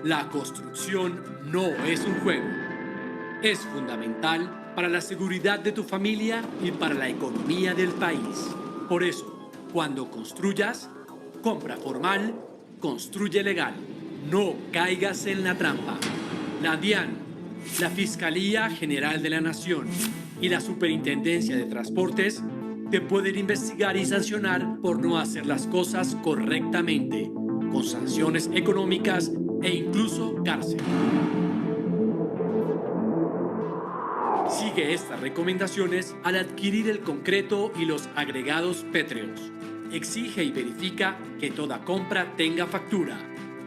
La construcción no es un juego. Es fundamental para la seguridad de tu familia y para la economía del país. Por eso, cuando construyas, compra formal, construye legal. No caigas en la trampa. La DIAN, la Fiscalía General de la Nación y la Superintendencia de Transportes te pueden investigar y sancionar por no hacer las cosas correctamente, con sanciones económicas e incluso cárcel. Sigue estas recomendaciones al adquirir el concreto y los agregados pétreos. Exige y verifica que toda compra tenga factura.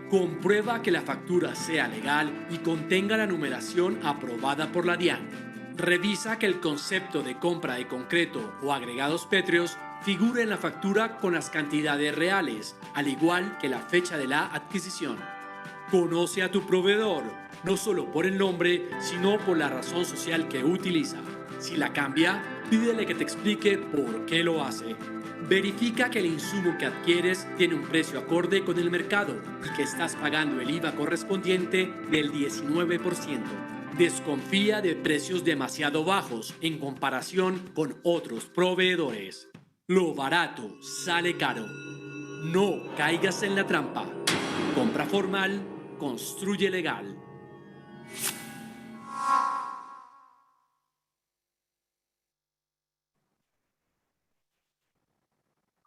Comprueba que la factura sea legal y contenga la numeración aprobada por la DIAN. Revisa que el concepto de compra de concreto o agregados pétreos figure en la factura con las cantidades reales, al igual que la fecha de la adquisición. Conoce a tu proveedor, no solo por el nombre, sino por la razón social que utiliza. Si la cambia, pídele que te explique por qué lo hace. Verifica que el insumo que adquieres tiene un precio acorde con el mercado y que estás pagando el IVA correspondiente del 19%. Desconfía de precios demasiado bajos en comparación con otros proveedores. Lo barato sale caro. No caigas en la trampa. Compra formal, construye legal.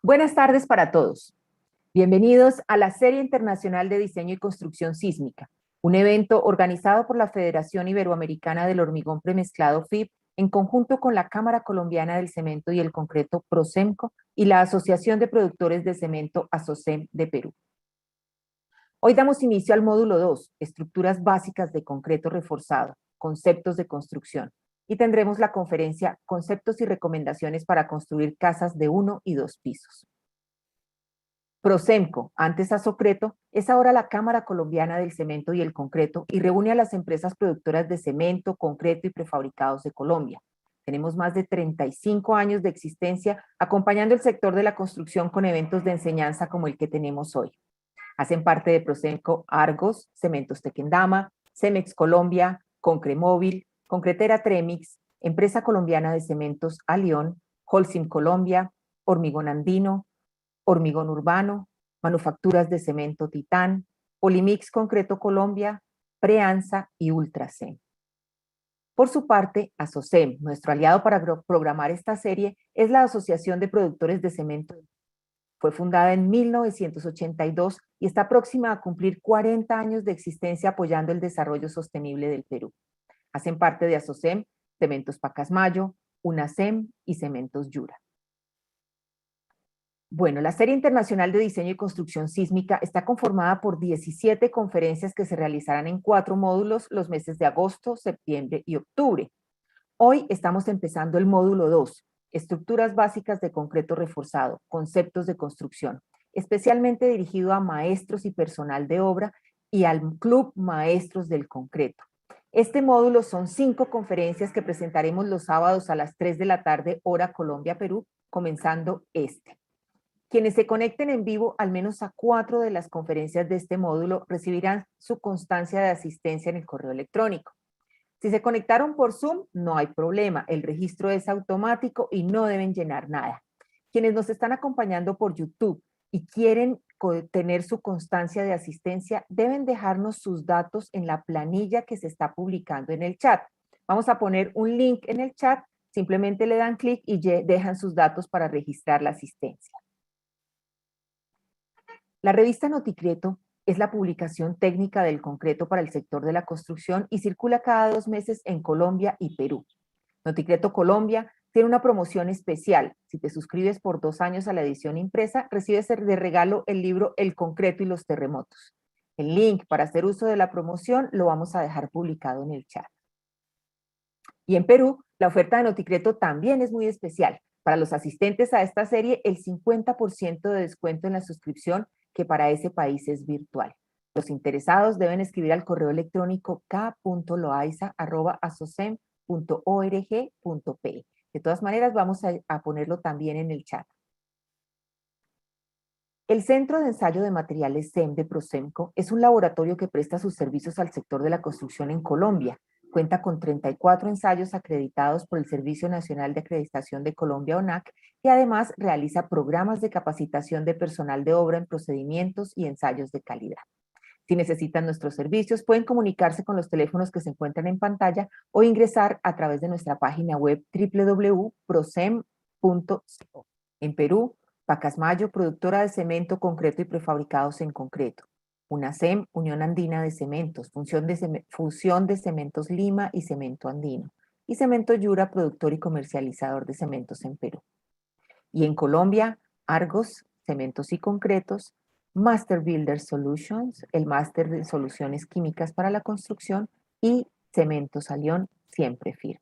Buenas tardes para todos. Bienvenidos a la Serie Internacional de Diseño y Construcción Sísmica, un evento organizado por la Federación Iberoamericana del Hormigón Premezclado FIP en conjunto con la Cámara Colombiana del Cemento y el Concreto Procemco y la Asociación de Productores de Cemento ASOCEM de Perú. Hoy damos inicio al módulo 2, Estructuras Básicas de Concreto Reforzado, Conceptos de Construcción, y tendremos la conferencia Conceptos y Recomendaciones para construir casas de 1 y 2 pisos. Procemco, antes Asocreto, es ahora la Cámara Colombiana del Cemento y el Concreto y reúne a las empresas productoras de cemento, concreto y prefabricados de Colombia. Tenemos más de 35 años de existencia acompañando el sector de la construcción con eventos de enseñanza como el que tenemos hoy. Hacen parte de Procemco Argos, Cementos Tequendama, Cemex Colombia, Concremóvil, Concretera Tremix, Empresa Colombiana de Cementos Alión, Holcim Colombia, Hormigón Andino, Hormigón Urbano, Manufacturas de Cemento Titán, Polimix Concreto Colombia, Preansa y Ultracem. Por su parte, ASOCEM, nuestro aliado para programar esta serie, es la Asociación de Productores de Cemento. Fue fundada en 1982 y está próxima a cumplir 40 años de existencia apoyando el desarrollo sostenible del Perú. Hacen parte de ASOCEM, Cementos Pacasmayo, UNACEM y Cementos Yura. Bueno, la Serie Internacional de Diseño y Construcción Sísmica está conformada por 17 conferencias que se realizarán en 4 módulos los meses de agosto, septiembre y octubre. Hoy estamos empezando el módulo 2, Estructuras Básicas de Concreto Reforzado, Conceptos de Construcción, especialmente dirigido a maestros y personal de obra y al Club Maestros del Concreto. Este módulo son 5 conferencias que presentaremos los sábados a las 3 de la tarde, hora Colombia-Perú, comenzando este. Quienes se conecten en vivo al menos a 4 de las conferencias de este módulo recibirán su constancia de asistencia en el correo electrónico. Si se conectaron por Zoom, no hay problema, el registro es automático y no deben llenar nada. Quienes nos están acompañando por YouTube y quieren tener su constancia de asistencia, deben dejarnos sus datos en la planilla que se está publicando en el chat. Vamos a poner un link en el chat, simplemente le dan clic y dejan sus datos para registrar la asistencia. La revista Noticreto es la publicación técnica del concreto para el sector de la construcción y circula cada 2 meses en Colombia y Perú. Noticreto Colombia tiene una promoción especial. Si te suscribes por 2 años a la edición impresa, recibes de regalo el libro El concreto y los terremotos. El link para hacer uso de la promoción lo vamos a dejar publicado en el chat. Y en Perú, la oferta de Noticreto también es muy especial. Para los asistentes a esta serie, el 50% de descuento en la suscripción, que para ese país es virtual. Los interesados deben escribir al correo electrónico k.loaiza@asocem.org.pe. De todas maneras, vamos a ponerlo también en el chat. El Centro de Ensayo de Materiales CEM de Prosemco es un laboratorio que presta sus servicios al sector de la construcción en Colombia. Cuenta con 34 ensayos acreditados por el Servicio Nacional de Acreditación de Colombia, ONAC, y además realiza programas de capacitación de personal de obra en procedimientos y ensayos de calidad. Si necesitan nuestros servicios, pueden comunicarse con los teléfonos que se encuentran en pantalla o ingresar a través de nuestra página web www.prosem.co. En Perú, Pacasmayo, productora de cemento, concreto y prefabricados en concreto. UNACEM, Unión Andina de Cementos, fusión de Cementos Lima y Cemento Andino. Y Cemento Yura, productor y comercializador de cementos en Perú. Y en Colombia, Argos, Cementos y Concretos, Master Builder Solutions, el máster de soluciones químicas para la construcción, y Cementos Alión, siempre firme.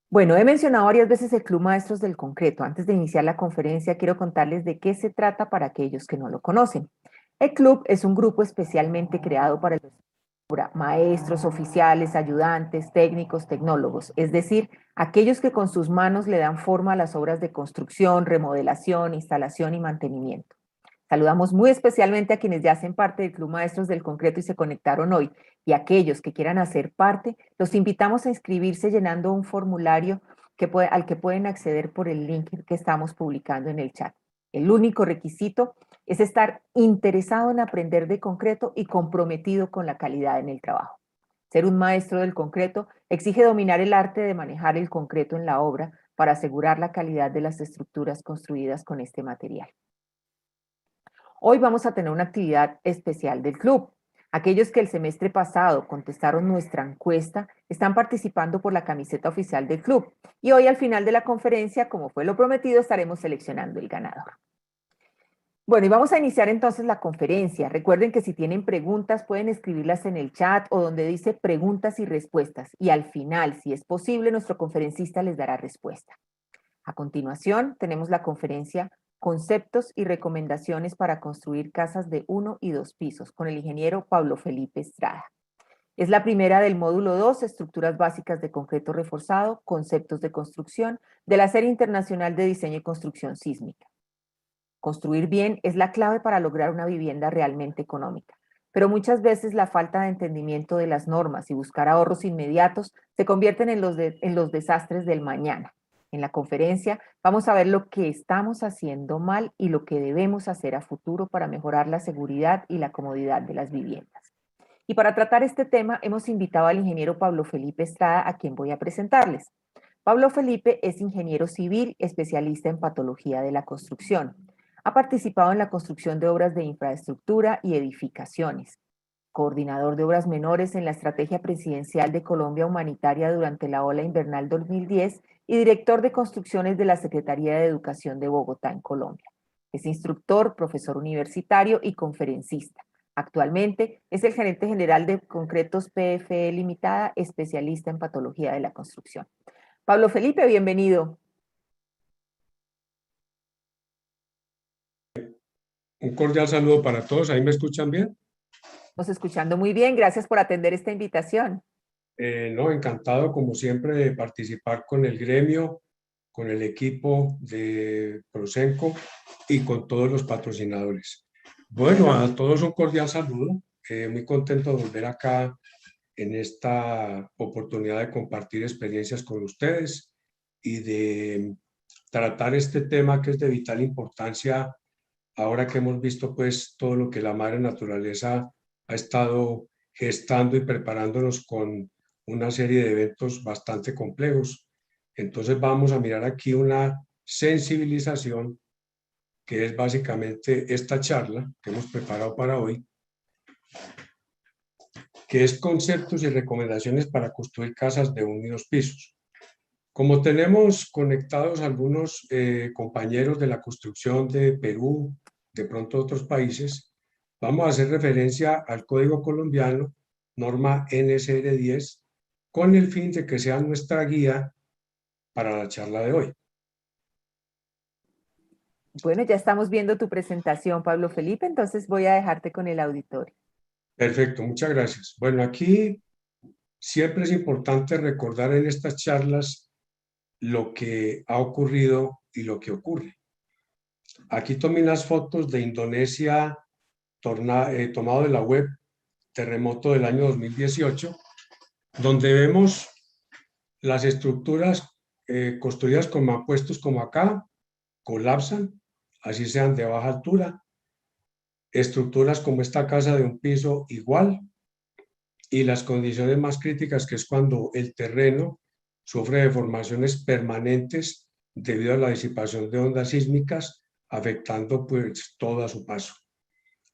Bueno, he mencionado varias veces el Club Maestros del Concreto. Antes de iniciar la conferencia, quiero contarles de qué se trata para aquellos que no lo conocen. El club es un grupo especialmente creado para maestros, oficiales, ayudantes, técnicos, tecnólogos, es decir, aquellos que con sus manos le dan forma a las obras de construcción, remodelación, instalación y mantenimiento. Saludamos muy especialmente a quienes ya hacen parte del Club Maestros del Concreto y se conectaron hoy, y a aquellos que quieran hacer parte, los invitamos a inscribirse llenando un formulario al que pueden acceder por el link que estamos publicando en el chat. El único requisito es estar interesado en aprender de concreto y comprometido con la calidad en el trabajo. Ser un maestro del concreto exige dominar el arte de manejar el concreto en la obra para asegurar la calidad de las estructuras construidas con este material. Hoy vamos a tener una actividad especial del club. Aquellos que el semestre pasado contestaron nuestra encuesta están participando por la camiseta oficial del club. Y hoy al final de la conferencia, como fue lo prometido, estaremos seleccionando el ganador. Bueno, y vamos a iniciar entonces la conferencia. Recuerden que si tienen preguntas pueden escribirlas en el chat o donde dice preguntas y respuestas. Y al final, si es posible, nuestro conferencista les dará respuesta. A continuación, tenemos la conferencia Conceptos y recomendaciones para construir casas de 1 y 2 pisos con el ingeniero Pablo Felipe Estrada. Es la primera del módulo 2, Estructuras básicas de concreto reforzado, conceptos de construcción, de la Serie Internacional de Diseño y Construcción Sísmica. Construir bien es la clave para lograr una vivienda realmente económica, pero muchas veces la falta de entendimiento de las normas y buscar ahorros inmediatos se convierten en los desastres del mañana. En la conferencia vamos a ver lo que estamos haciendo mal y lo que debemos hacer a futuro para mejorar la seguridad y la comodidad de las viviendas. Y para tratar este tema hemos invitado al ingeniero Pablo Felipe Estrada, a quien voy a presentarles. Pablo Felipe es ingeniero civil, especialista en patología de la construcción. Ha participado en la construcción de obras de infraestructura y edificaciones. Coordinador de obras menores en la Estrategia Presidencial de Colombia Humanitaria durante la ola invernal 2010 y director de construcciones de la Secretaría de Educación de Bogotá en Colombia. Es instructor, profesor universitario y conferencista. Actualmente es el gerente general de Concretos PFE Limitada, especialista en patología de la construcción. Pablo Felipe, bienvenido. Un cordial saludo para todos. ¿Ahí me escuchan bien? Nos escuchando muy bien. Gracias por atender esta invitación. No, encantado como siempre de participar con el gremio, con el equipo de Prosenco y con todos los patrocinadores. Bueno, a todos un cordial saludo. Muy contento de volver acá en esta oportunidad de compartir experiencias con ustedes y de tratar este tema que es de vital importancia ahora que hemos visto pues todo lo que la madre naturaleza ha estado gestando y preparándonos con una serie de eventos bastante complejos. Entonces vamos a mirar aquí una sensibilización que es básicamente esta charla que hemos preparado para hoy, que es conceptos y recomendaciones para construir casas de 1 y 2 pisos. Como tenemos conectados algunos compañeros de la construcción de Perú, de pronto otros países, vamos a hacer referencia al Código Colombiano, norma NSR 10, con el fin de que sea nuestra guía para la charla de hoy. Bueno, ya estamos viendo tu presentación, Pablo Felipe, entonces voy a dejarte con el auditorio. Perfecto, muchas gracias. Bueno, aquí siempre es importante recordar en estas charlas lo que ha ocurrido y lo que ocurre. Aquí tomé unas fotos de Indonesia tomado de la web, terremoto del año 2018, donde vemos las estructuras construidas con mampuestos como acá, colapsan, así sean de baja altura. Estructuras como esta casa de un piso igual, y las condiciones más críticas, que es cuando el terreno sufre deformaciones permanentes debido a la disipación de ondas sísmicas, afectando pues todo a su paso.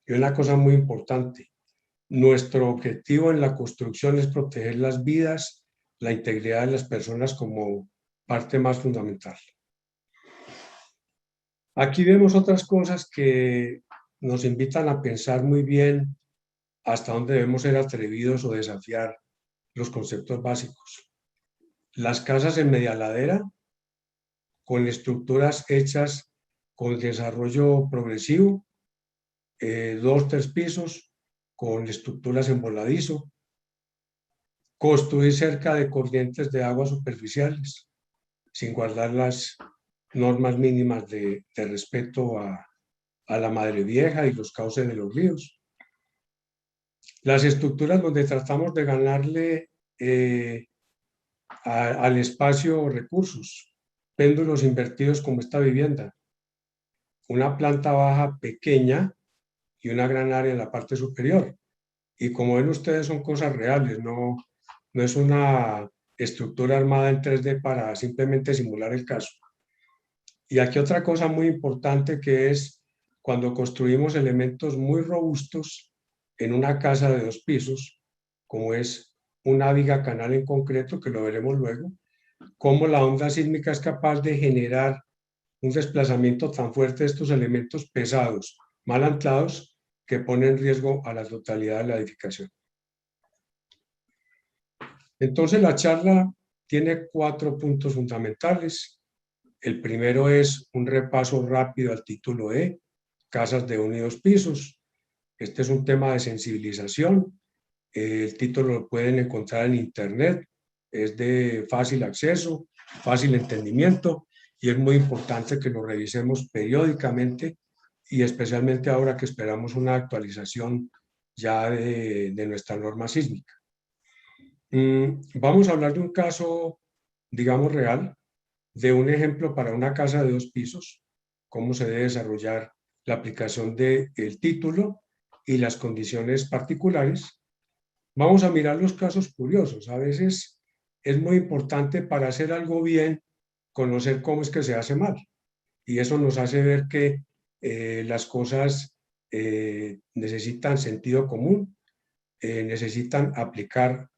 Y una cosa muy importante, nuestro objetivo en la construcción es proteger las vidas, la integridad de las personas como parte más fundamental. Aquí vemos otras cosas que nos invitan a pensar muy bien hasta dónde debemos ser atrevidos o desafiar los conceptos básicos. Las casas en media ladera, con estructuras hechas con desarrollo progresivo, 2, 3 pisos, con estructuras en voladizo, construir cerca de corrientes de agua superficiales, sin guardar las normas mínimas de respeto a la madre vieja y los cauces de los ríos. Las estructuras donde tratamos de ganarle al espacio recursos, péndulos invertidos como esta vivienda, una planta baja pequeña y una gran área en la parte superior. Y como ven ustedes, son cosas reales, no es una estructura armada en 3D para simplemente simular el caso. Y aquí otra cosa muy importante, que es cuando construimos elementos muy robustos en una casa de 2 pisos, como es una viga canal en concreto, que lo veremos luego, cómo la onda sísmica es capaz de generar un desplazamiento tan fuerte de estos elementos pesados, mal anclados, que pone en riesgo a la totalidad de la edificación. Entonces la charla tiene 4 puntos fundamentales. El primero es un repaso rápido al título E, casas de 1 y 2 pisos. Este es un tema de sensibilización. El título lo pueden encontrar en internet, es de fácil acceso, fácil entendimiento, y es muy importante que lo revisemos periódicamente, y especialmente ahora que esperamos una actualización ya de nuestra norma sísmica. Vamos a hablar de un caso, digamos, real, de un ejemplo para una casa de 2 pisos, cómo se debe desarrollar la aplicación del título y las condiciones particulares. Vamos a mirar los casos curiosos. A veces es muy importante, para hacer algo bien, conocer cómo es que se hace mal. Y eso nos hace ver que las cosas necesitan sentido común, necesitan aplicar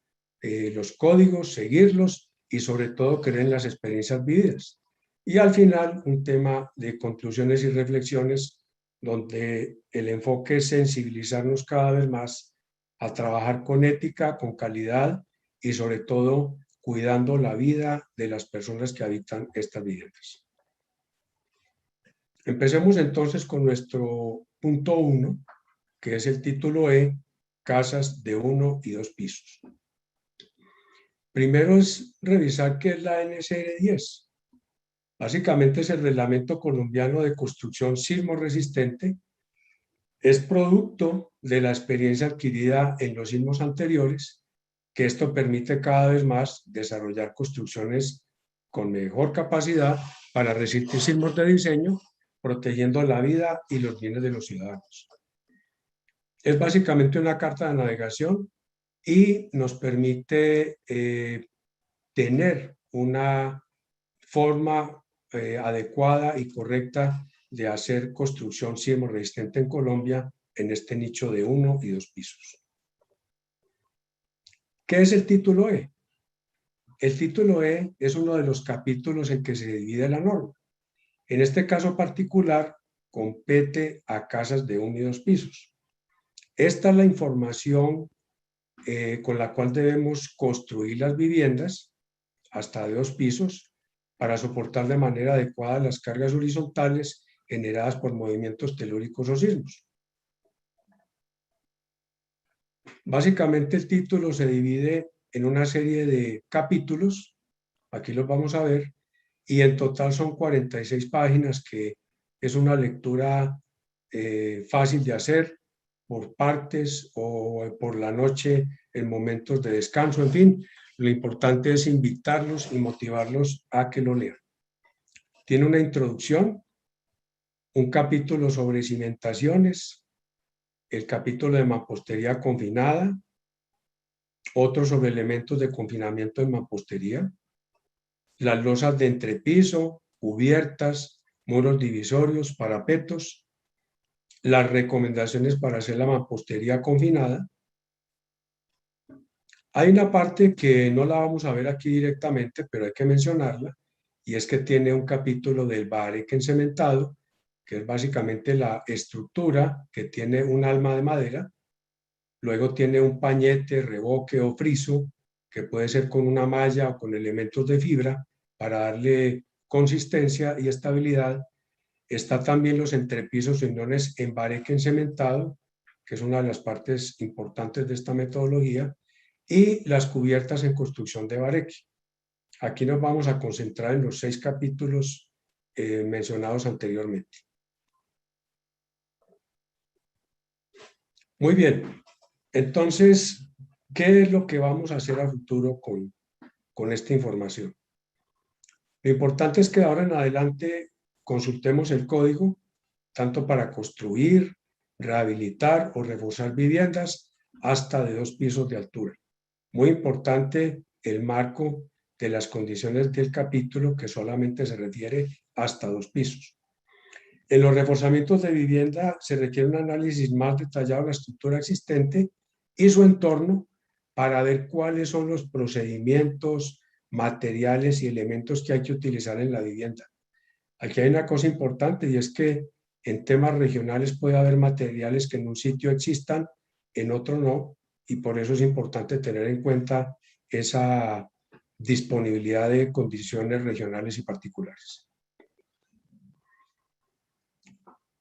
los códigos, seguirlos y sobre todo creer en las experiencias vividas. Y al final, un tema de conclusiones y reflexiones, donde el enfoque es sensibilizarnos cada vez más a trabajar con ética, con calidad y sobre todo cuidando la vida de las personas que habitan estas viviendas. Empecemos entonces con nuestro punto 1, que es el título E, casas de 1 y 2 pisos. Primero es revisar qué es la NSR 10. Básicamente es el Reglamento Colombiano de Construcción Sismo Resistente. Es producto de la experiencia adquirida en los sismos anteriores, que esto permite cada vez más desarrollar construcciones con mejor capacidad para resistir sismos de diseño, protegiendo la vida y los bienes de los ciudadanos. Es básicamente una carta de navegación y nos permite tener una forma adecuada y correcta de hacer construcción sismo resistente en Colombia en este nicho de 1 y 2 pisos. ¿Qué es el título E? El título E es uno de los capítulos en que se divide la norma. En este caso particular, compete a casas de 1 y 2 pisos. Esta es la información con la cual debemos construir las viviendas hasta de 2 pisos para soportar de manera adecuada las cargas horizontales generadas por movimientos telúricos o sismos. Básicamente el título se divide en una serie de capítulos, aquí los vamos a ver, y en total son 46 páginas que Es una lectura fácil de hacer por partes o por la noche en momentos de descanso, en fin. Lo importante es invitarlos y motivarlos a que lo lean. Tiene una introducción, un capítulo sobre cimentaciones, el capítulo de mampostería confinada, otro sobre elementos de confinamiento en mampostería, las losas de entrepiso, cubiertas, muros divisorios, parapetos, las recomendaciones para hacer la mampostería confinada. Hay una parte que no la vamos a ver aquí directamente, pero hay que mencionarla, y es que tiene un capítulo del bareque encementado, que es básicamente la estructura que tiene un alma de madera. Luego tiene un pañete, revoque o friso, que puede ser con una malla o con elementos de fibra para darle consistencia y estabilidad. Está también los entrepisos o inones en bareque encementado, que es una de las partes importantes de esta metodología, y las cubiertas en construcción de bareque. Aquí nos vamos a concentrar en los 6 capítulos mencionados anteriormente. Muy bien, entonces, ¿qué es lo que vamos a hacer a futuro con esta información? Lo importante es que de ahora en adelante consultemos el código, tanto para construir, rehabilitar o reforzar viviendas hasta de 2 pisos de altura. Muy importante el marco de las condiciones del capítulo, que solamente se refiere hasta 2 pisos. En los reforzamientos de vivienda se requiere un análisis más detallado de la estructura existente y su entorno para ver cuáles son los procedimientos, materiales y elementos que hay que utilizar en la vivienda. Aquí hay una cosa importante, y es que en temas regionales puede haber materiales que en un sitio existan, en otro no, y por eso es importante tener en cuenta esa disponibilidad de condiciones regionales y particulares.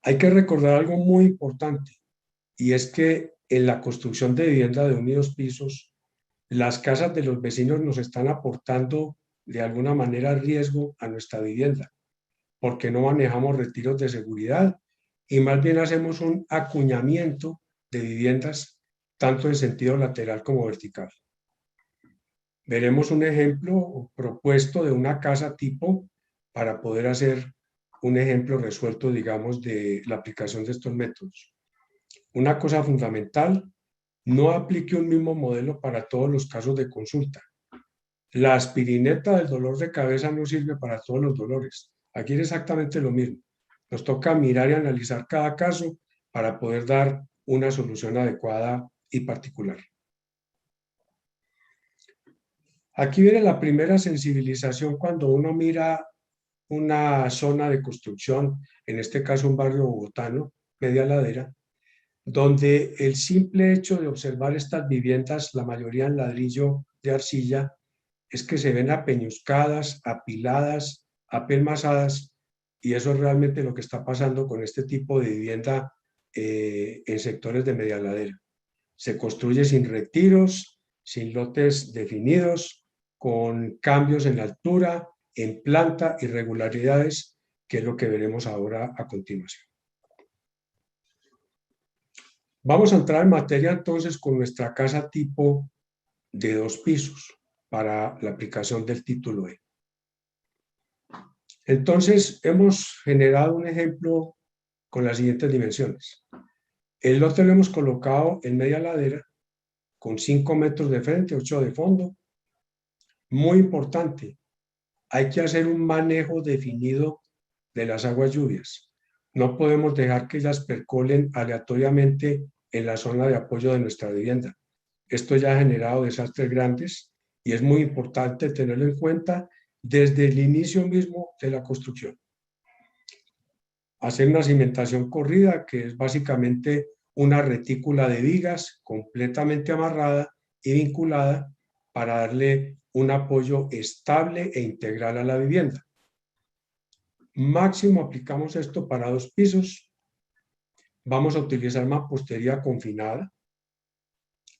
Hay que recordar algo muy importante, y es que en la construcción de vivienda de 1 y 2 pisos, las casas de los vecinos nos están aportando de alguna manera riesgo a nuestra vivienda, porque no manejamos retiros de seguridad y más bien hacemos un acuñamiento de viviendas tanto en sentido lateral como vertical. Veremos un ejemplo propuesto de una casa tipo para poder hacer un ejemplo resuelto, digamos, de la aplicación de estos métodos. Una cosa fundamental, no aplique un mismo modelo para todos los casos de consulta. La aspirineta del dolor de cabeza no sirve para todos los dolores. Aquí es exactamente lo mismo. Nos toca mirar y analizar cada caso para poder dar una solución adecuada y particular. Aquí viene la primera sensibilización cuando uno mira una zona de construcción, en este caso un barrio bogotano, media ladera, donde el simple hecho de observar estas viviendas, la mayoría en ladrillo de arcilla, es que se ven apeñuscadas, apiladas, apelmazadas, y eso es realmente lo que está pasando con este tipo de vivienda en sectores de media ladera. Se construye sin retiros, sin lotes definidos, con cambios en la altura, en planta, irregularidades, que es lo que veremos ahora a continuación. Vamos a entrar en materia entonces con nuestra casa tipo de 2 pisos para la aplicación del título E. Entonces, hemos generado un ejemplo con las siguientes dimensiones. El lote lo hemos colocado en media ladera, con 5 metros de frente, 8 de fondo. Muy importante, hay que hacer un manejo definido de las aguas lluvias. No podemos dejar que ellas percolen aleatoriamente en la zona de apoyo de nuestra vivienda. Esto ya ha generado desastres grandes y es muy importante tenerlo en cuenta desde el inicio mismo de la construcción. Hacer una cimentación corrida, que es básicamente una retícula de vigas completamente amarrada y vinculada para darle un apoyo estable e integral a la vivienda. Máximo aplicamos esto para 2 pisos. Vamos a utilizar mampostería confinada.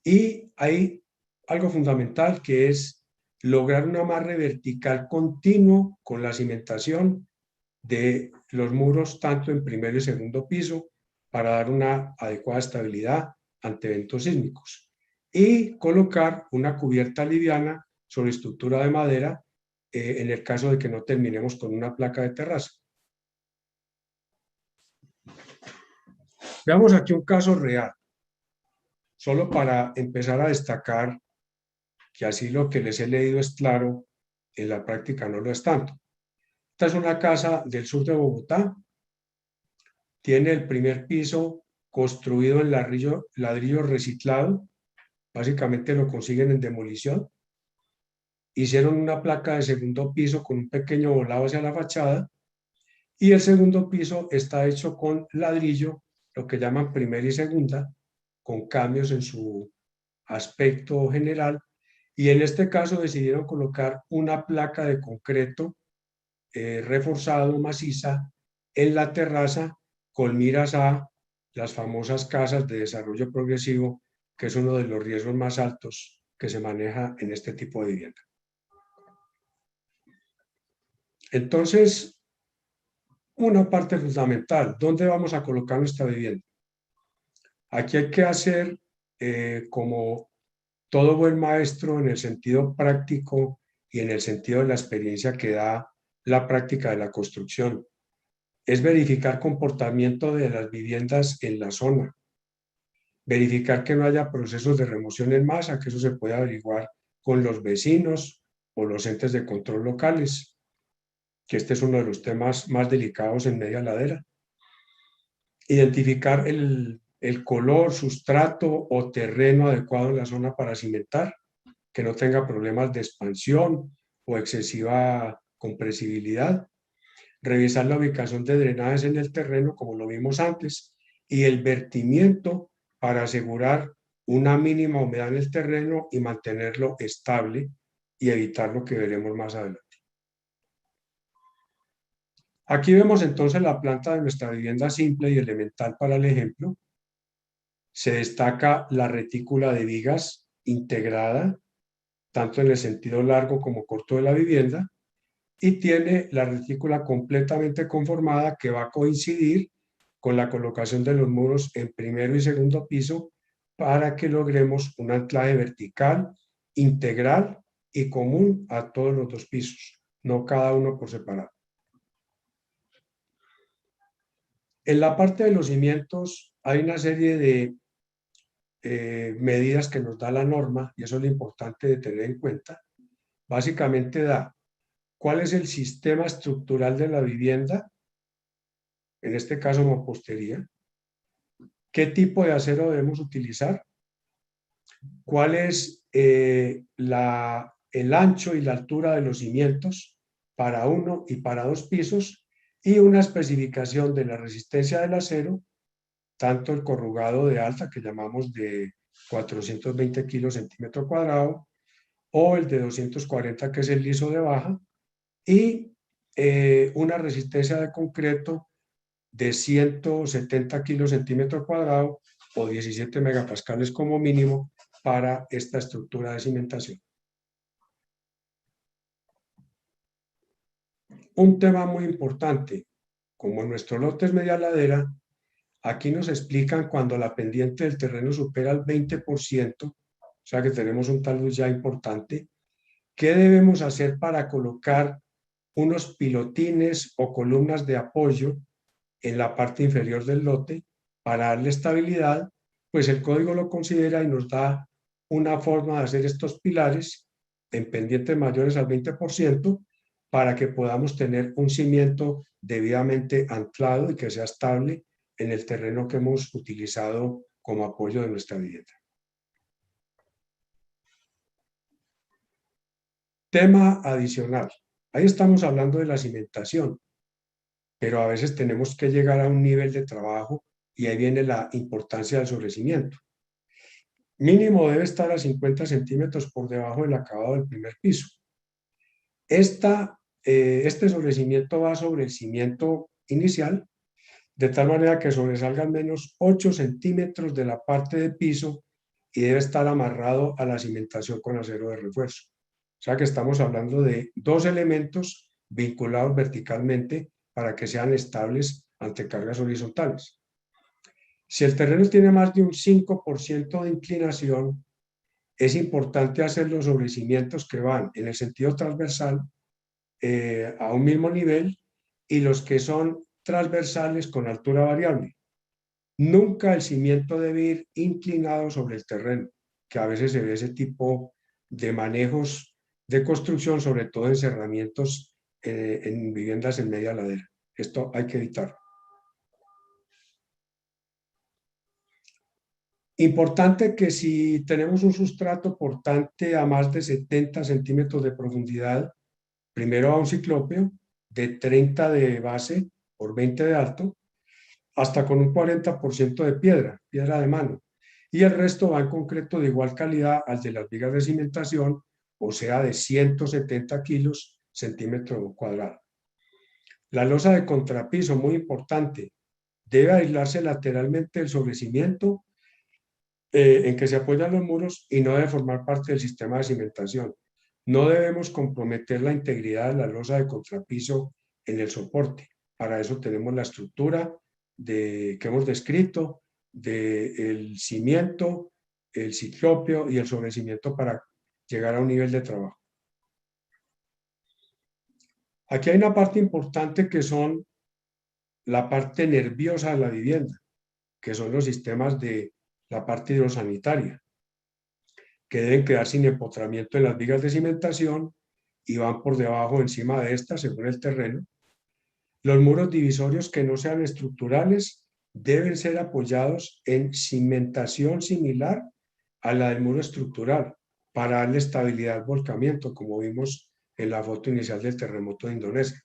Y hay algo fundamental, que es lograr un amarre vertical continuo con la cimentación de los muros tanto en primer y segundo piso para dar una adecuada estabilidad ante eventos sísmicos y colocar una cubierta liviana sobre estructura de madera en el caso de que no terminemos con una placa de terraza. Veamos aquí un caso real, solo para empezar a destacar que así lo que les he leído es claro, en la práctica no lo es tanto. Esta es una casa del sur de Bogotá, tiene el primer piso construido en ladrillo reciclado, básicamente lo consiguen en demolición. Hicieron una placa de segundo piso con un pequeño volado hacia la fachada y el segundo piso está hecho con ladrillo, lo que llaman primera y segunda, con cambios en su aspecto general, y en este caso decidieron colocar una placa de concreto reforzado, maciza, en la terraza con miras a las famosas casas de desarrollo progresivo, que es uno de los riesgos más altos que se maneja en este tipo de vivienda. Entonces, una parte fundamental, ¿dónde vamos a colocar nuestra vivienda? Aquí hay que hacer como todo buen maestro en el sentido práctico y en el sentido de la experiencia que da la práctica de la construcción. Es verificar comportamiento de las viviendas en la zona, verificar que no haya procesos de remoción en masa, que eso se puede averiguar con los vecinos o los entes de control locales, que este es uno de los temas más delicados en media ladera. Identificar el color, sustrato o terreno adecuado en la zona para cimentar, que no tenga problemas de expansión o excesiva compresibilidad. Revisar la ubicación de drenajes en el terreno, como lo vimos antes, y el vertimiento para asegurar una mínima humedad en el terreno y mantenerlo estable y evitar lo que veremos más adelante. Aquí vemos entonces la planta de nuestra vivienda simple y elemental para el ejemplo. Se destaca la retícula de vigas integrada, tanto en el sentido largo como corto de la vivienda, y tiene la retícula completamente conformada que va a coincidir con la colocación de los muros en primero y segundo piso para que logremos un anclaje vertical, integral y común a todos los dos pisos, no cada uno por separado. En la parte de los cimientos hay una serie de medidas que nos da la norma, y eso es lo importante de tener en cuenta. Básicamente da cuál es el sistema estructural de la vivienda, en este caso mampostería, qué tipo de acero debemos utilizar, cuál es el ancho y la altura de los cimientos para uno y para dos pisos, y una especificación de la resistencia del acero, tanto el corrugado de alta, que llamamos de 420 kilos centímetro cuadrado, o el de 240, que es el liso de baja, y una resistencia de concreto de 170 kilos centímetro cuadrado o 17 megapascales como mínimo para esta estructura de cimentación. Un tema muy importante, como nuestro lote es media ladera, aquí nos explican cuando la pendiente del terreno supera el 20%, o sea que tenemos un talud ya importante, ¿qué debemos hacer para colocar unos pilotines o columnas de apoyo en la parte inferior del lote para darle estabilidad? Pues el código lo considera y nos da una forma de hacer estos pilares en pendientes mayores al 20% para que podamos tener un cimiento debidamente anclado y que sea estable en el terreno que hemos utilizado como apoyo de nuestra vivienda. Tema adicional. Ahí estamos hablando de la cimentación, pero a veces tenemos que llegar a un nivel de trabajo y ahí viene la importancia del sobrecimiento. Mínimo debe estar a 50 centímetros por debajo del acabado del primer piso. Este sobrecimiento va sobre el cimiento inicial, de tal manera que sobresalga al menos 8 centímetros de la parte de piso y debe estar amarrado a la cimentación con acero de refuerzo. O sea que estamos hablando de dos elementos vinculados verticalmente para que sean estables ante cargas horizontales. Si el terreno tiene más de un 5% de inclinación, es importante hacer los sobrecimientos que van en el sentido transversal a un mismo nivel y los que son transversales con altura variable. Nunca el cimiento debe ir inclinado sobre el terreno, que a veces se ve ese tipo de manejos de construcción, sobre todo en cerramientos en viviendas en media ladera. Esto hay que evitarlo. Importante que si tenemos un sustrato portante a más de 70 centímetros de profundidad, primero a un ciclópeo de 30 de base por 20 de alto, hasta con un 40% de piedra de mano, y el resto va en concreto de igual calidad al de las vigas de cimentación, o sea, de 170 kilos centímetro cuadrado. La losa de contrapiso, muy importante, debe aislarse lateralmente del sobrecimiento en que se apoyan los muros y no debe formar parte del sistema de cimentación. No debemos comprometer la integridad de la losa de contrapiso en el soporte. Para eso tenemos la estructura que hemos descrito del cimiento, el ciclópeo y el sobrecimiento para llegar a un nivel de trabajo. Aquí hay una parte importante que son la parte nerviosa de la vivienda, que son los sistemas de la parte hidrosanitaria, que deben quedar sin empotramiento en las vigas de cimentación y van por debajo o encima de estas según el terreno. Los muros divisorios que no sean estructurales deben ser apoyados en cimentación similar a la del muro estructural para darle estabilidad al volcamiento, como vimos en la foto inicial del terremoto de Indonesia.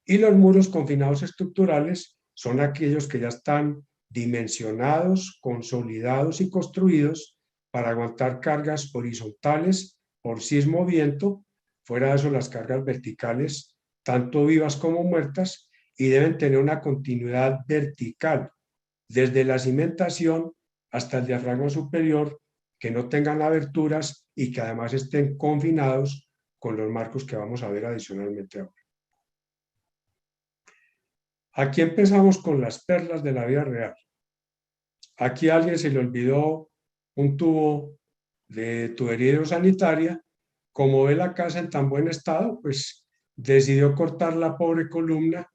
Y los muros confinados estructurales son aquellos que ya están dimensionados, consolidados y construidos para aguantar cargas horizontales por sismo o viento, fuera de eso las cargas verticales, tanto vivas como muertas, y deben tener una continuidad vertical, desde la cimentación hasta el diafragma superior, que no tengan aberturas y que además estén confinados con los marcos que vamos a ver adicionalmente ahora. Aquí empezamos con las perlas de la vida real. Aquí a alguien se le olvidó un tubo de tubería hidrosanitaria. Como ve la casa en tan buen estado, pues decidió cortar la pobre columna,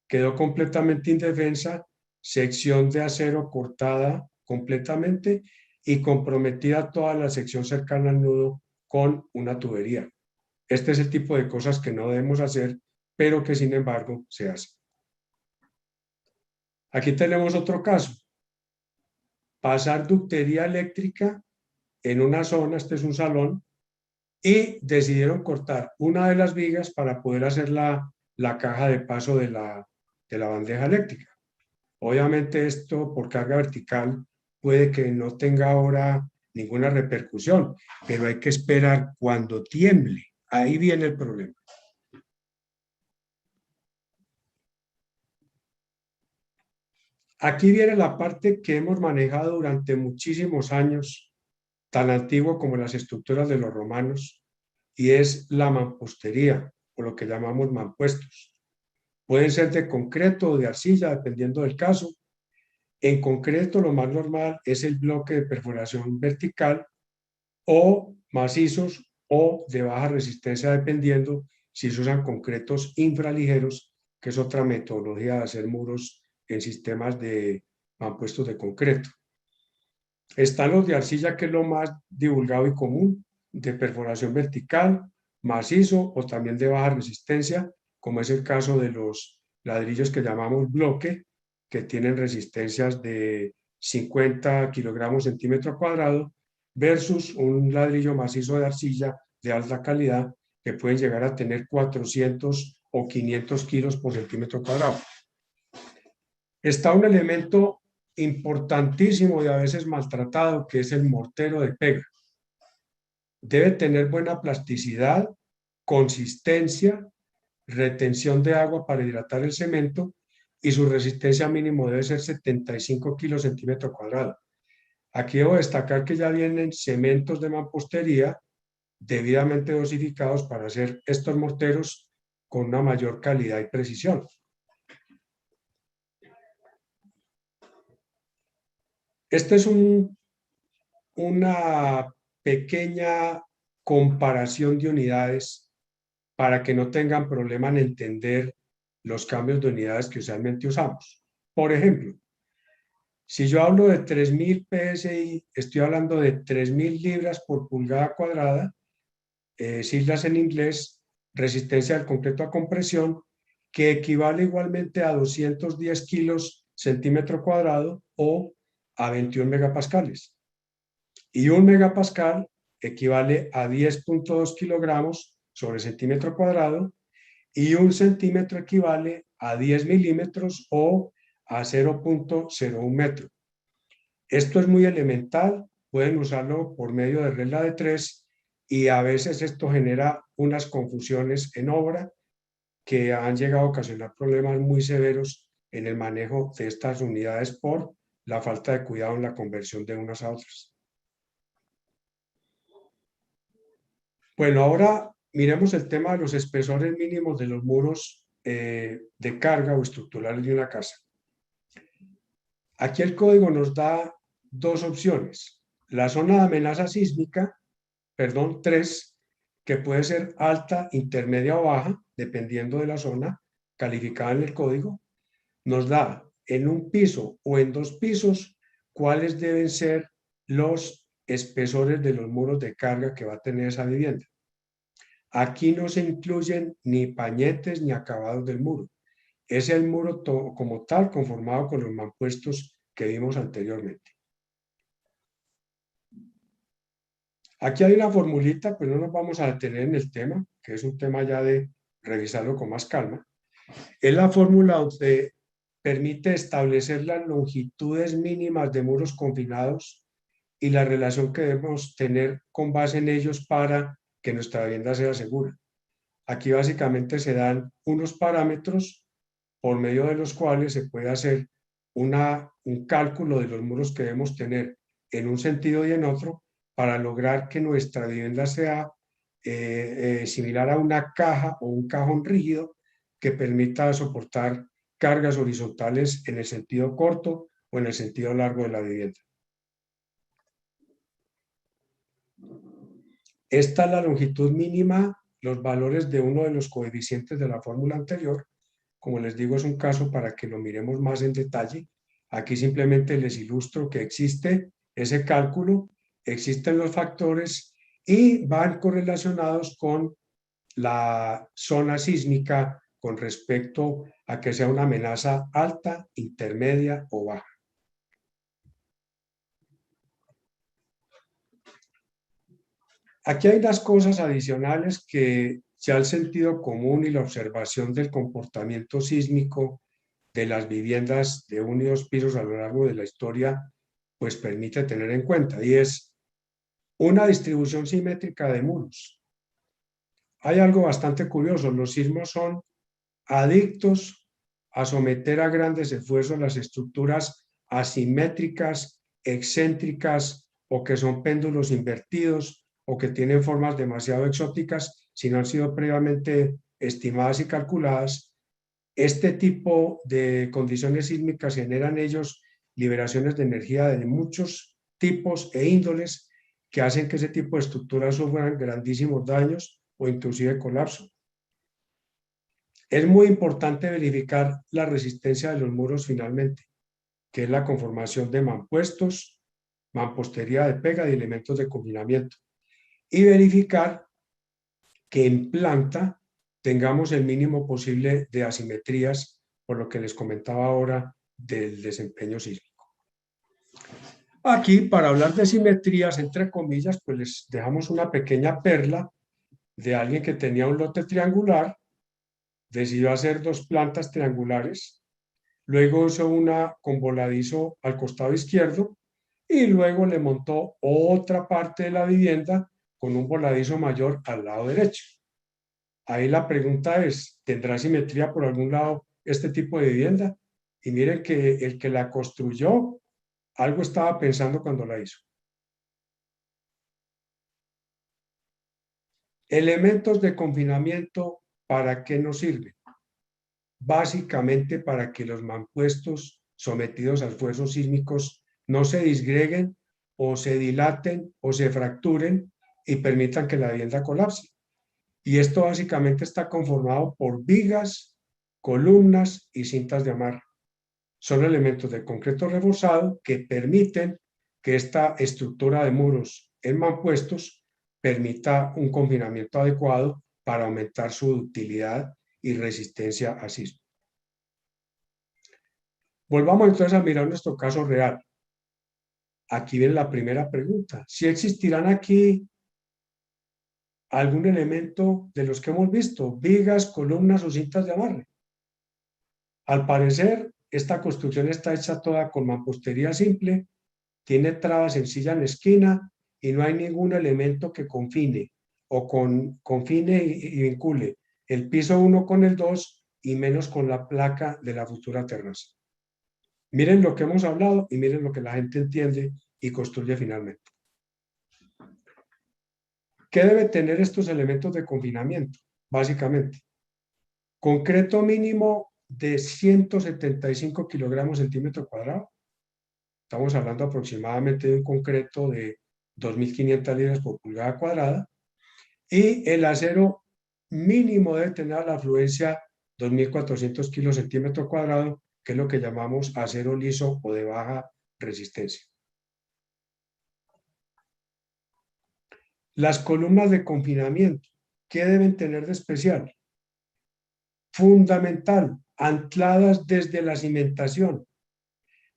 quedó completamente indefensa, sección de acero cortada completamente y comprometida toda la sección cercana al nudo con una tubería. Este es el tipo de cosas que no debemos hacer, pero que sin embargo se hacen. Aquí tenemos otro caso. Pasar ductería eléctrica en una zona, este es un salón, y decidieron cortar una de las vigas para poder hacer la caja de paso de la bandeja eléctrica. Obviamente esto por carga vertical puede que no tenga ahora ninguna repercusión, pero hay que esperar cuando tiemble. Ahí viene el problema. Aquí viene la parte que hemos manejado durante muchísimos años, tan antiguo como las estructuras de los romanos, y es la mampostería, o lo que llamamos mampuestos. Pueden ser de concreto o de arcilla, dependiendo del caso. En concreto, lo más normal es el bloque de perforación vertical o macizos o de baja resistencia, dependiendo si se usan concretos infraligeros, que es otra metodología de hacer muros en sistemas de mampuestos de concreto. Están los de arcilla, que es lo más divulgado y común, de perforación vertical, macizo o también de baja resistencia, como es el caso de los ladrillos que llamamos bloque, que tienen resistencias de 50 kilogramos centímetro cuadrado, versus un ladrillo macizo de arcilla de alta calidad que pueden llegar a tener 400 o 500 kilos por centímetro cuadrado. Está un elemento importantísimo y a veces maltratado, que es el mortero de pega. Debe tener buena plasticidad, consistencia, retención de agua para hidratar el cemento, y su resistencia mínimo debe ser 75 kilos centímetro cuadrado. Aquí debo destacar que ya vienen cementos de mampostería debidamente dosificados para hacer estos morteros con una mayor calidad y precisión. Esta es una pequeña comparación de unidades para que no tengan problema en entender los cambios de unidades que usualmente usamos. Por ejemplo, si yo hablo de 3000 PSI, estoy hablando de 3000 libras por pulgada cuadrada, siglas en inglés, resistencia del concreto a compresión, que equivale igualmente a 210 kilos centímetro cuadrado o a 21 megapascales. Y un megapascal equivale a 10.2 kilogramos sobre centímetro cuadrado y un centímetro equivale a 10 milímetros o a 0.01 metro. Esto es muy elemental, pueden usarlo por medio de regla de 3 y a veces esto genera unas confusiones en obra que han llegado a ocasionar problemas muy severos en el manejo de estas unidades por la falta de cuidado en la conversión de unas a otras. Bueno, ahora miremos el tema de los espesores mínimos de los muros de carga o estructurales de una casa. Aquí el código nos da dos opciones. La zona de amenaza sísmica, 3, que puede ser alta, intermedia o baja, dependiendo de la zona calificada en el código, nos da en un piso o en 2 pisos cuáles deben ser los espesores de los muros de carga que va a tener esa vivienda. Aquí no se incluyen ni pañetes ni acabados del muro. Es el muro como tal conformado con los mampuestos que vimos anteriormente. Aquí hay una formulita, pues no nos vamos a detener en el tema, que es un tema ya de revisarlo con más calma. Es la fórmula donde permite establecer las longitudes mínimas de muros confinados y la relación que debemos tener con base en ellos para que nuestra vivienda sea segura. Aquí básicamente se dan unos parámetros por medio de los cuales se puede hacer un cálculo de los muros que debemos tener en un sentido y en otro para lograr que nuestra vivienda sea similar a una caja o un cajón rígido que permita soportar cargas horizontales en el sentido corto o en el sentido largo de la vivienda. Esta es la longitud mínima, los valores de uno de los coeficientes de la fórmula anterior. Como les digo, es un caso para que lo miremos más en detalle. Aquí simplemente les ilustro que existe ese cálculo, existen los factores y van correlacionados con la zona sísmica con respecto a que sea una amenaza alta, intermedia o baja. Aquí hay unas cosas adicionales que ya el sentido común y la observación del comportamiento sísmico de las viviendas de 1 y 2 pisos a lo largo de la historia, pues permite tener en cuenta, y es una distribución simétrica de muros. Hay algo bastante curioso, los sismos son adictos a someter a grandes esfuerzos las estructuras asimétricas, excéntricas o que son péndulos invertidos o que tienen formas demasiado exóticas si no han sido previamente estimadas y calculadas. Este tipo de condiciones sísmicas generan ellos liberaciones de energía de muchos tipos e índoles que hacen que ese tipo de estructuras sufran grandísimos daños o inclusive colapso. Es muy importante verificar la resistencia de los muros finalmente, que es la conformación de mampuestos, mampostería de pega y elementos de combinamiento. Y verificar que en planta tengamos el mínimo posible de asimetrías, por lo que les comentaba ahora del desempeño sísmico. Aquí, para hablar de simetrías, entre comillas, pues les dejamos una pequeña perla de alguien que tenía un lote triangular, decidió hacer 2 plantas triangulares, luego hizo una con voladizo al costado izquierdo y luego le montó otra parte de la vivienda con un voladizo mayor al lado derecho. Ahí la pregunta es, ¿tendrá simetría por algún lado este tipo de vivienda? Y miren que el que la construyó, algo estaba pensando cuando la hizo. Elementos de confinamiento, ¿para qué nos sirven? Básicamente para que los mampuestos sometidos a esfuerzos sísmicos no se disgreguen o se dilaten o se fracturen y permitan que la vivienda colapse. Y esto básicamente está conformado por vigas, columnas y cintas de amarre. Son elementos de concreto reforzado que permiten que esta estructura de muros en mampuestos permita un confinamiento adecuado para aumentar su ductilidad y resistencia a sismo. Volvamos entonces a mirar nuestro caso real. Aquí viene la primera pregunta. ¿Si existirán aquí algún elemento de los que hemos visto? Vigas, columnas o cintas de amarre. Al parecer, esta construcción está hecha toda con mampostería simple, tiene traba sencilla en la esquina y no hay ningún elemento que confine o confine y vincule el piso 1 con el 2 y menos con la placa de la futura terraza. Miren lo que hemos hablado y miren lo que la gente entiende y construye finalmente. ¿Qué debe tener estos elementos de confinamiento? Básicamente, concreto mínimo de 175 kilogramos centímetro cuadrado. Estamos hablando aproximadamente de un concreto de 2.500 libras por pulgada cuadrada. Y el acero mínimo debe tener la afluencia 2.400 kilos centímetro cuadrado, que es lo que llamamos acero liso o de baja resistencia. Las columnas de confinamiento, ¿qué deben tener de especial? Fundamental, ancladas desde la cimentación.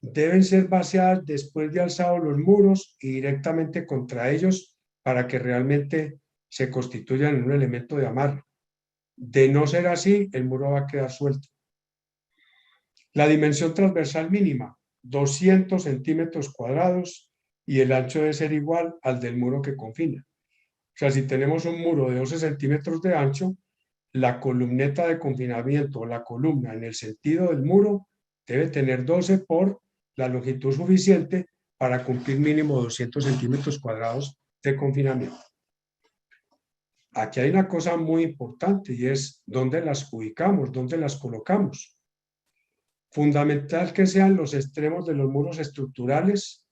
Deben ser vaciadas después de alzados los muros y directamente contra ellos para que realmente se constituyan en un elemento de amarre. De no ser así, el muro va a quedar suelto. La dimensión transversal mínima, 200 centímetros cuadrados, y el ancho debe ser igual al del muro que confina. O sea, si tenemos un muro de 12 centímetros de ancho, la columneta de confinamiento o la columna en el sentido del muro debe tener 12 por la longitud suficiente para cumplir mínimo 200 centímetros cuadrados de confinamiento. Aquí hay una cosa muy importante y es dónde las ubicamos, dónde las colocamos. Fundamental que sean los extremos de los muros estructurales,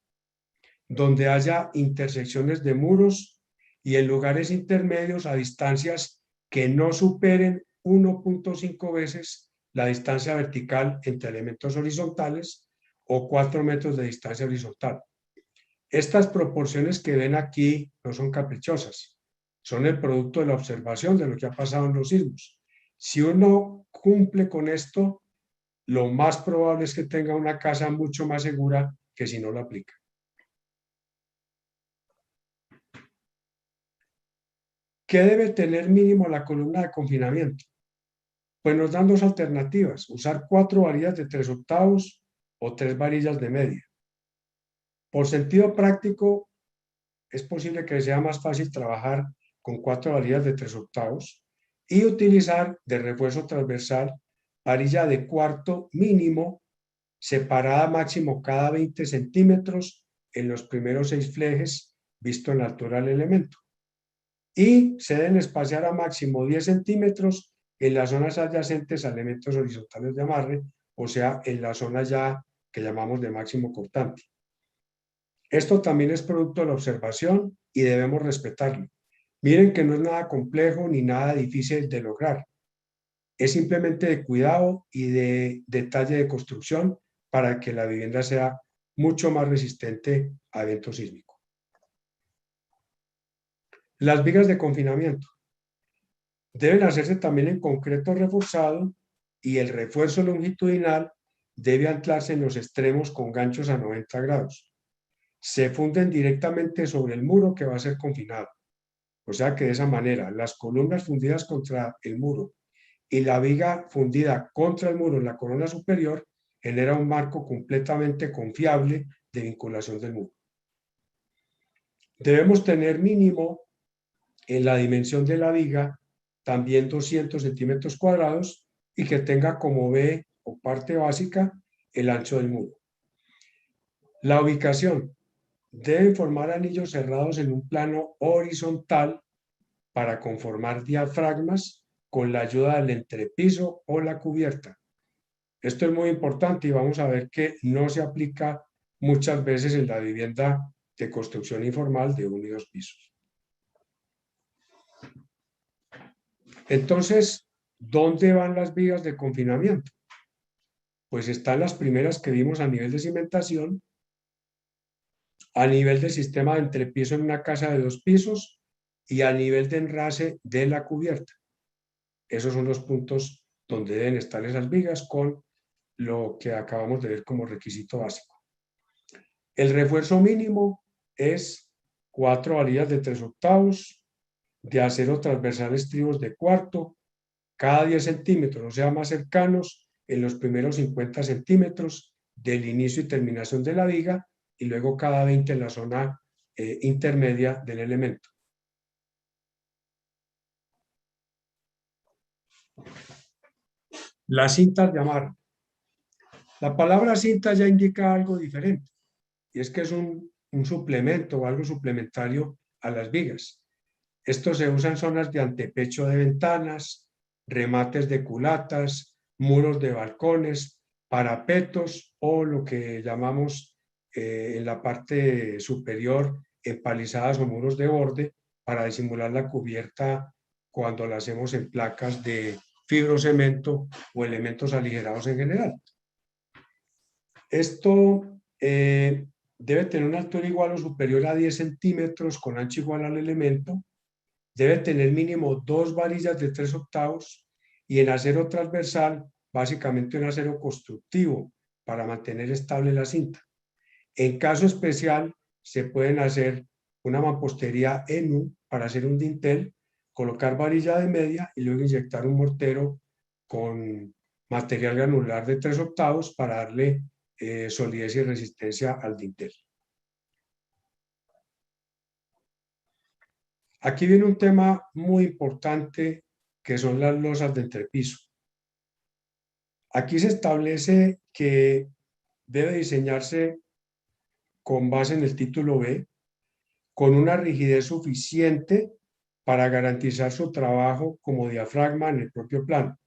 donde haya intersecciones de muros y en lugares intermedios a distancias que no superen 1.5 veces la distancia vertical entre elementos horizontales o 4 metros de distancia horizontal. Estas proporciones que ven aquí no son caprichosas, son el producto de la observación de lo que ha pasado en los sismos. Si uno cumple con esto, lo más probable es que tenga una casa mucho más segura que si no lo aplica. ¿Qué debe tener mínimo la columna de confinamiento? Pues nos dan dos alternativas, usar 4 varillas de 3/8 o 3 varillas de media. Por sentido práctico, es posible que sea más fácil trabajar con 4 varillas de 3/8 y utilizar de refuerzo transversal varilla de cuarto mínimo, separada máximo cada 20 centímetros en los primeros 6 flejes, visto en la altura del elemento. Y se deben espaciar a máximo 10 centímetros en las zonas adyacentes a elementos horizontales de amarre, o sea, en la zona ya que llamamos de máximo cortante. Esto también es producto de la observación y debemos respetarlo. Miren que no es nada complejo ni nada difícil de lograr. Es simplemente de cuidado y de detalle de construcción para que la vivienda sea mucho más resistente a eventos sísmicos. Las vigas de confinamiento deben hacerse también en concreto reforzado y el refuerzo longitudinal debe anclarse en los extremos con ganchos a 90 grados. Se funden directamente sobre el muro que va a ser confinado. O sea que de esa manera las columnas fundidas contra el muro y la viga fundida contra el muro en la corona superior genera un marco completamente confiable de vinculación del muro. Debemos tener mínimo en la dimensión de la viga también 200 centímetros cuadrados y que tenga como B o parte básica el ancho del muro. La ubicación debe formar anillos cerrados en un plano horizontal para conformar diafragmas con la ayuda del entrepiso o la cubierta. Esto es muy importante y vamos a ver que no se aplica muchas veces en la vivienda de construcción informal de 1 y 2 pisos. Entonces, ¿dónde van las vigas de confinamiento? Pues están las primeras que vimos a nivel de cimentación, a nivel del sistema de entrepiso en una casa de 2 pisos y a nivel de enrase de la cubierta. Esos son los puntos donde deben estar esas vigas con lo que acabamos de ver como requisito básico. El refuerzo mínimo es 4 varillas de 3/8 de acero transversal estribos de cuarto, cada 10 centímetros, o sea, más cercanos en los primeros 50 centímetros del inicio y terminación de la viga, y luego cada 20 en la zona intermedia del elemento. Las cintas de amarre. La palabra cinta ya indica algo diferente, y es que es un suplemento o algo suplementario a las vigas. Esto se usa en zonas de antepecho de ventanas, remates de culatas, muros de balcones, parapetos o lo que llamamos en la parte superior empalizadas o muros de borde para disimular la cubierta cuando la hacemos en placas de fibrocemento o elementos aligerados en general. Esto debe tener una altura igual o superior a 10 centímetros con ancho igual al elemento. Debe tener mínimo 2 varillas de 3/8 y en acero transversal, básicamente un acero constructivo para mantener estable la cinta. En caso especial, se pueden hacer una mampostería en U para hacer un dintel, colocar varilla de media y luego inyectar un mortero con material granular de 3/8 para darle solidez y resistencia al dintel. Aquí viene un tema muy importante que son las losas de entrepiso. Aquí se establece que debe diseñarse con base en el título B, con una rigidez suficiente para garantizar su trabajo como diafragma en el propio plano.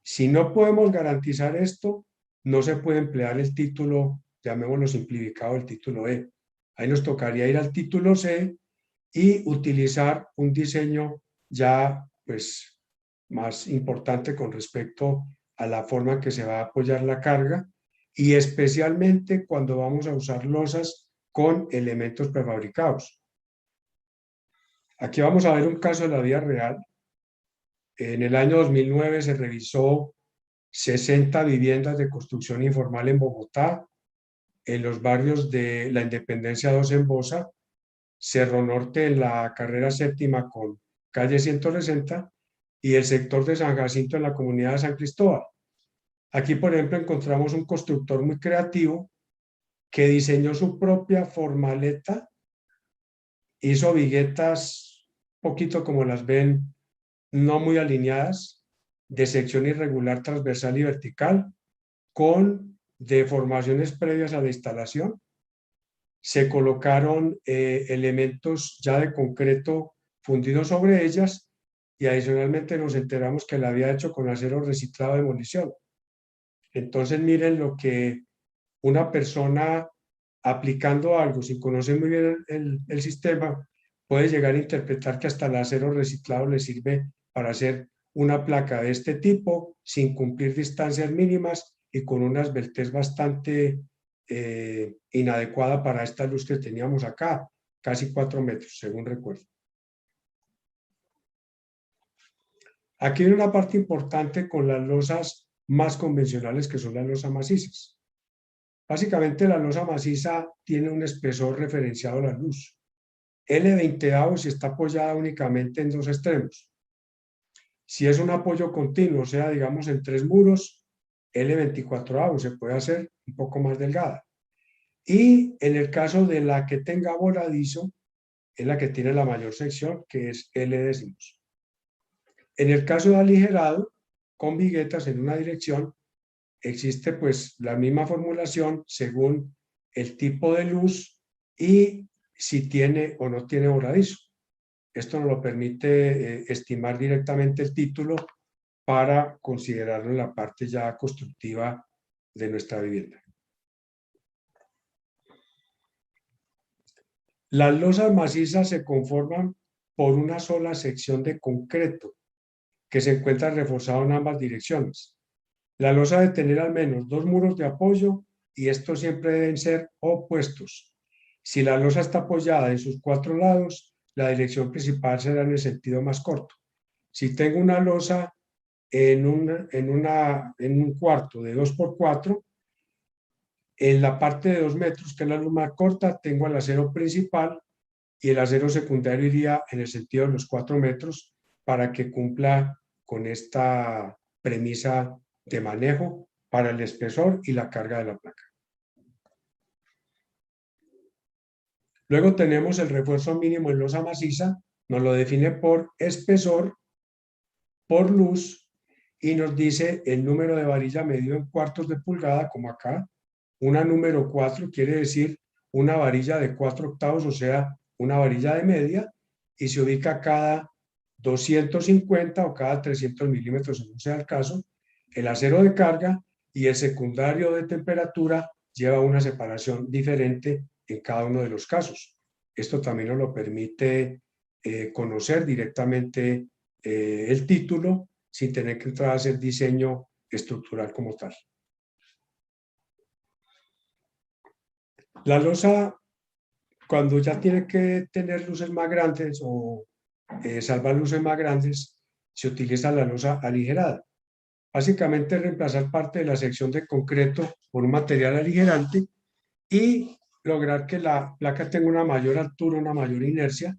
Si no podemos garantizar esto, no se puede emplear el título, llamémoslo simplificado, el título E. Ahí nos tocaría ir al título C y utilizar un diseño ya pues más importante con respecto a la forma en que se va a apoyar la carga y especialmente cuando vamos a usar losas con elementos prefabricados. Aquí vamos a ver un caso de la vida real. En el año 2009 se revisó 60 viviendas de construcción informal en Bogotá, en los barrios de La Independencia 2 en Bosa, Cerro Norte en la carrera séptima con calle 160 y el sector de San Jacinto en la comunidad de San Cristóbal. Aquí, por ejemplo, encontramos un constructor muy creativo que diseñó su propia formaleta, hizo viguetas, poquito como las ven, no muy alineadas, de sección irregular transversal y vertical, con deformaciones previas a la instalación. Se colocaron elementos ya de concreto fundidos sobre ellas y adicionalmente nos enteramos que la había hecho con acero reciclado de demolición. Entonces miren lo que una persona aplicando algo sin conocer muy bien el sistema puede llegar a interpretar que hasta el acero reciclado le sirve para hacer una placa de este tipo sin cumplir distancias mínimas y con una esbeltez bastante inadecuada para esta luz que teníamos acá, casi 4 metros, según recuerdo. Aquí hay una parte importante con las losas más convencionales que son las losas macizas. Básicamente la losa maciza tiene un espesor referenciado a la luz. L20 si está apoyada únicamente en 2 extremos. Si es un apoyo continuo, o sea, digamos en 3 muros, L24 se puede hacer un poco más delgada. Y en el caso de la que tenga voladizo, es la que tiene la mayor sección, que es L décimos. En el caso de aligerado, con viguetas en una dirección, existe pues la misma formulación según el tipo de luz y si tiene o no tiene voladizo. Esto nos lo permite estimar directamente el título para considerarlo en la parte ya constructiva de nuestra vivienda. Las losas macizas se conforman por una sola sección de concreto que se encuentra reforzado en ambas direcciones. La losa debe tener al menos 2 muros de apoyo y estos siempre deben ser opuestos. Si la losa está apoyada en sus 4 lados, la dirección principal será en el sentido más corto. Si tengo una losa en un cuarto de 2x4, en la parte de 2 metros, que es la luz más corta, tengo el acero principal y el acero secundario iría en el sentido de los 4 metros para que cumpla con esta premisa de manejo para el espesor y la carga de la placa. Luego tenemos el refuerzo mínimo en losa maciza, nos lo define por espesor, por luz, y nos dice el número de varilla medido en cuartos de pulgada, como acá. Una número 4 quiere decir una varilla de 4 octavos, o sea, una varilla de media, y se ubica cada 250 o cada 300 milímetros, según sea el caso. El acero de carga y el secundario de temperatura lleva una separación diferente en cada uno de los casos. Esto también nos lo permite conocer directamente el título sin tener que entrar a hacer diseño estructural como tal. La losa, cuando ya tiene que tener luces más grandes o salvar luces más grandes, se utiliza la losa aligerada. Básicamente reemplazar parte de la sección de concreto por un material aligerante y lograr que la placa tenga una mayor altura, una mayor inercia,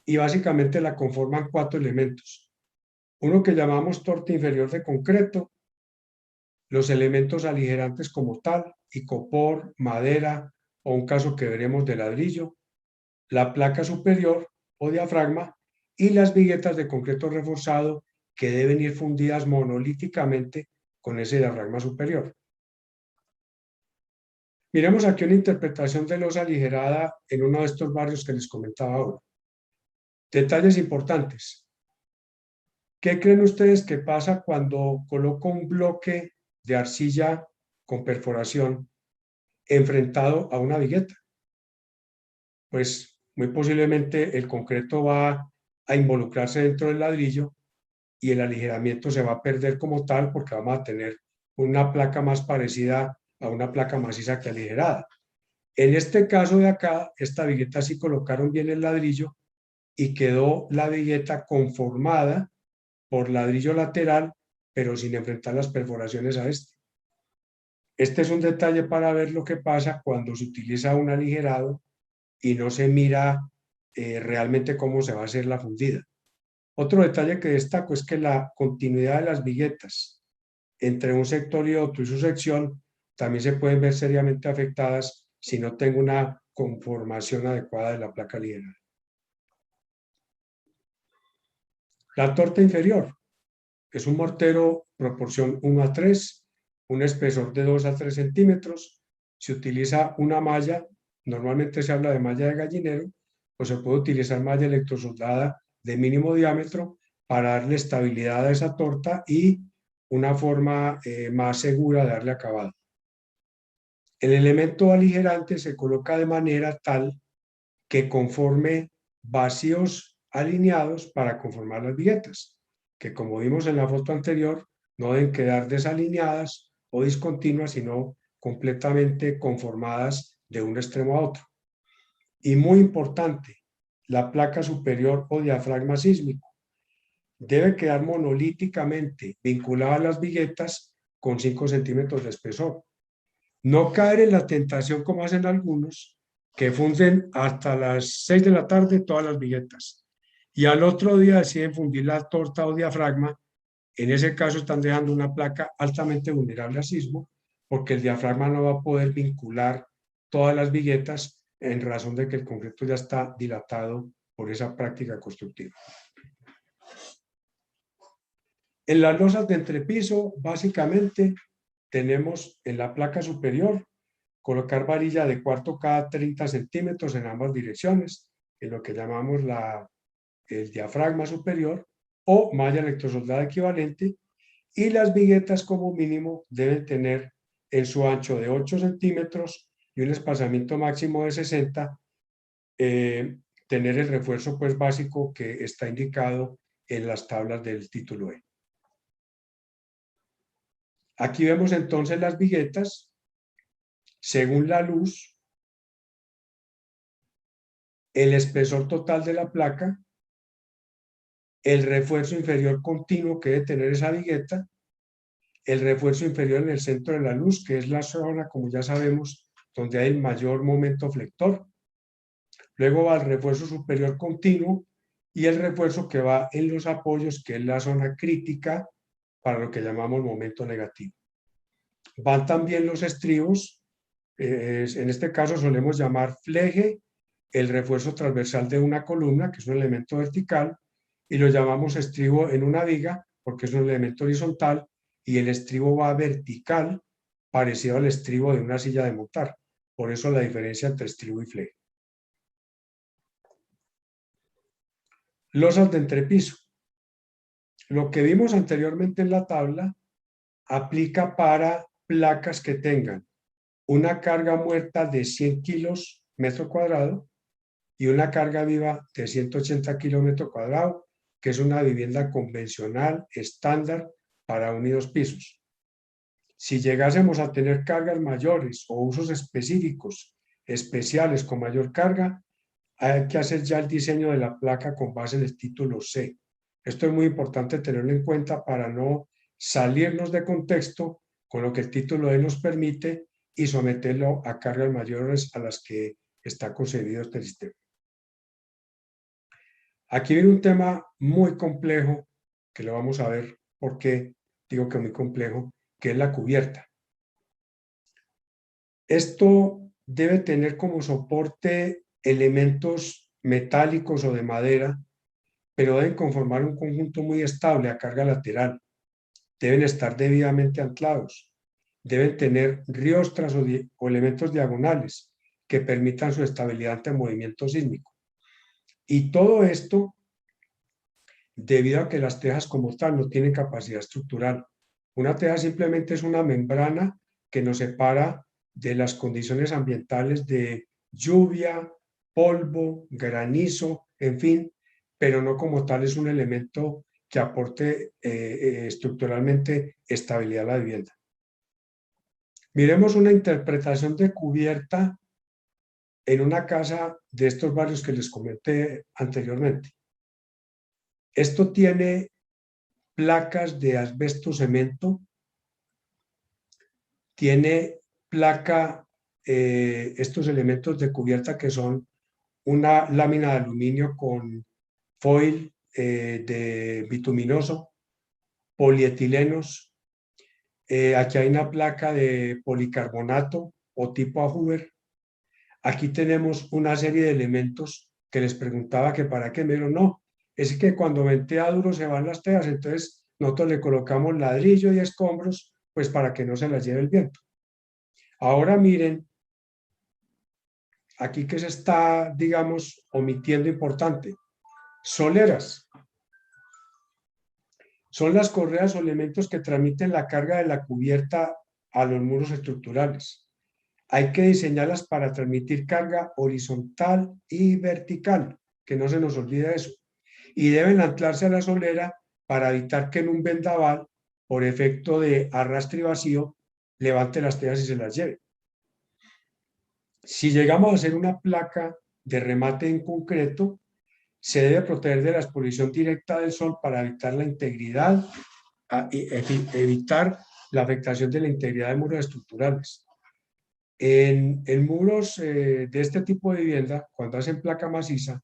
y básicamente la conforman 4 elementos. Uno que llamamos torte inferior de concreto, los elementos aligerantes como tal, icopor, madera o un caso que veremos de ladrillo, la placa superior o diafragma y las viguetas de concreto reforzado que deben ir fundidas monolíticamente con ese diafragma superior. Miremos aquí una interpretación de losa aligerada en uno de estos barrios que les comentaba ahora. Detalles importantes. ¿Qué creen ustedes que pasa cuando coloco un bloque de arcilla con perforación enfrentado a una vigueta? Pues muy posiblemente el concreto va a involucrarse dentro del ladrillo y el aligeramiento se va a perder como tal porque vamos a tener una placa más parecida a una placa maciza que aligerada. En este caso de acá, esta vigueta sí colocaron bien el ladrillo y quedó la vigueta conformada por ladrillo lateral, pero sin enfrentar las perforaciones a este. Este es un detalle para ver lo que pasa cuando se utiliza un aligerado y no se mira realmente cómo se va a hacer la fundida. Otro detalle que destaco es que la continuidad de las viguetas entre un sector y otro y su sección también se pueden ver seriamente afectadas si no tengo una conformación adecuada de la placa aligerada. La torta inferior es un mortero proporción 1:3, un espesor de 2 a 3 centímetros. Se utiliza una malla, normalmente se habla de malla de gallinero, o se puede utilizar malla electrosoldada de mínimo diámetro para darle estabilidad a esa torta y una forma más segura de darle acabado. El elemento aligerante se coloca de manera tal que conforme vacíos alineados para conformar las viguetas, que como vimos en la foto anterior, no deben quedar desalineadas o discontinuas, sino completamente conformadas de un extremo a otro. Y muy importante, la placa superior o diafragma sísmico debe quedar monolíticamente vinculada a las viguetas con 5 centímetros de espesor. No caer en la tentación, como hacen algunos, que funden hasta las 6 de la tarde todas las viguetas y al otro día deciden fundir la torta o diafragma. En ese caso están dejando una placa altamente vulnerable a sismo porque el diafragma no va a poder vincular todas las viguetas en razón de que el concreto ya está dilatado por esa práctica constructiva. En las losas de entrepiso, básicamente, tenemos en la placa superior colocar varilla de cuarto cada 30 centímetros en ambas direcciones, en lo que llamamos el diafragma superior, o malla electrosoldada equivalente, y las viguetas como mínimo deben tener en su ancho de 8 centímetros y un espaciamiento máximo de 60 tener el refuerzo pues básico que está indicado en las tablas del título E. Aquí vemos entonces las viguetas según la luz, el espesor total de la placa, el refuerzo inferior continuo que debe tener esa vigueta, el refuerzo inferior en el centro de la luz, que es la zona, como ya sabemos, donde hay el mayor momento flector. Luego va el refuerzo superior continuo y el refuerzo que va en los apoyos, que es la zona crítica para lo que llamamos momento negativo. Van también los estribos, en este caso solemos llamar fleje, el refuerzo transversal de una columna, que es un elemento vertical, y lo llamamos estribo en una viga, porque es un elemento horizontal, y el estribo va vertical, parecido al estribo de una silla de montar. Por eso la diferencia entre estribo y fleje. Losas de entrepiso. Lo que vimos anteriormente en la tabla aplica para placas que tengan una carga muerta de 100 kilos metro cuadrado y una carga viva de 180 kilómetros cuadrados, que es una vivienda convencional, estándar, para 1 y 2 pisos. Si llegásemos a tener cargas mayores o usos específicos, especiales con mayor carga, hay que hacer ya el diseño de la placa con base en el título C. Esto es muy importante tenerlo en cuenta para no salirnos de contexto con lo que el título E nos permite y someterlo a cargas mayores a las que está concebido este sistema. Aquí viene un tema muy complejo, que lo vamos a ver por qué digo que muy complejo, que es la cubierta. Esto debe tener como soporte elementos metálicos o de madera, pero deben conformar un conjunto muy estable a carga lateral. Deben estar debidamente anclados. Deben tener riostras o elementos diagonales que permitan su estabilidad ante movimiento sísmico. Y todo esto debido a que las tejas como tal no tienen capacidad estructural. Una teja simplemente es una membrana que nos separa de las condiciones ambientales de lluvia, polvo, granizo, en fin, pero no como tal es un elemento que aporte estructuralmente estabilidad a la vivienda. Miremos una interpretación de cubierta en una casa de estos barrios que les comenté anteriormente. Esto tiene placas de asbesto cemento, tiene placa, estos elementos de cubierta que son una lámina de aluminio con foil de bituminoso, polietilenos, aquí hay una placa de policarbonato o tipo Ajuber. Aquí tenemos una serie de elementos que les preguntaba que para qué, pero no, es que cuando ventea duro se van las tejas, entonces nosotros le colocamos ladrillo y escombros, pues para que no se las lleve el viento. Ahora miren, aquí que se está, digamos, omitiendo importante, soleras. Son las correas o elementos que transmiten la carga de la cubierta a los muros estructurales. Hay que diseñarlas para transmitir carga horizontal y vertical, que no se nos olvide eso. Y deben anclarse a la solera para evitar que en un vendaval, por efecto de arrastre y vacío, levante las tejas y se las lleve. Si llegamos a hacer una placa de remate en concreto, se debe proteger de la exposición directa del sol para evitar la integridad, evitar la afectación de la integridad de muros estructurales. En muros de este tipo de vivienda, cuando hacen placa maciza,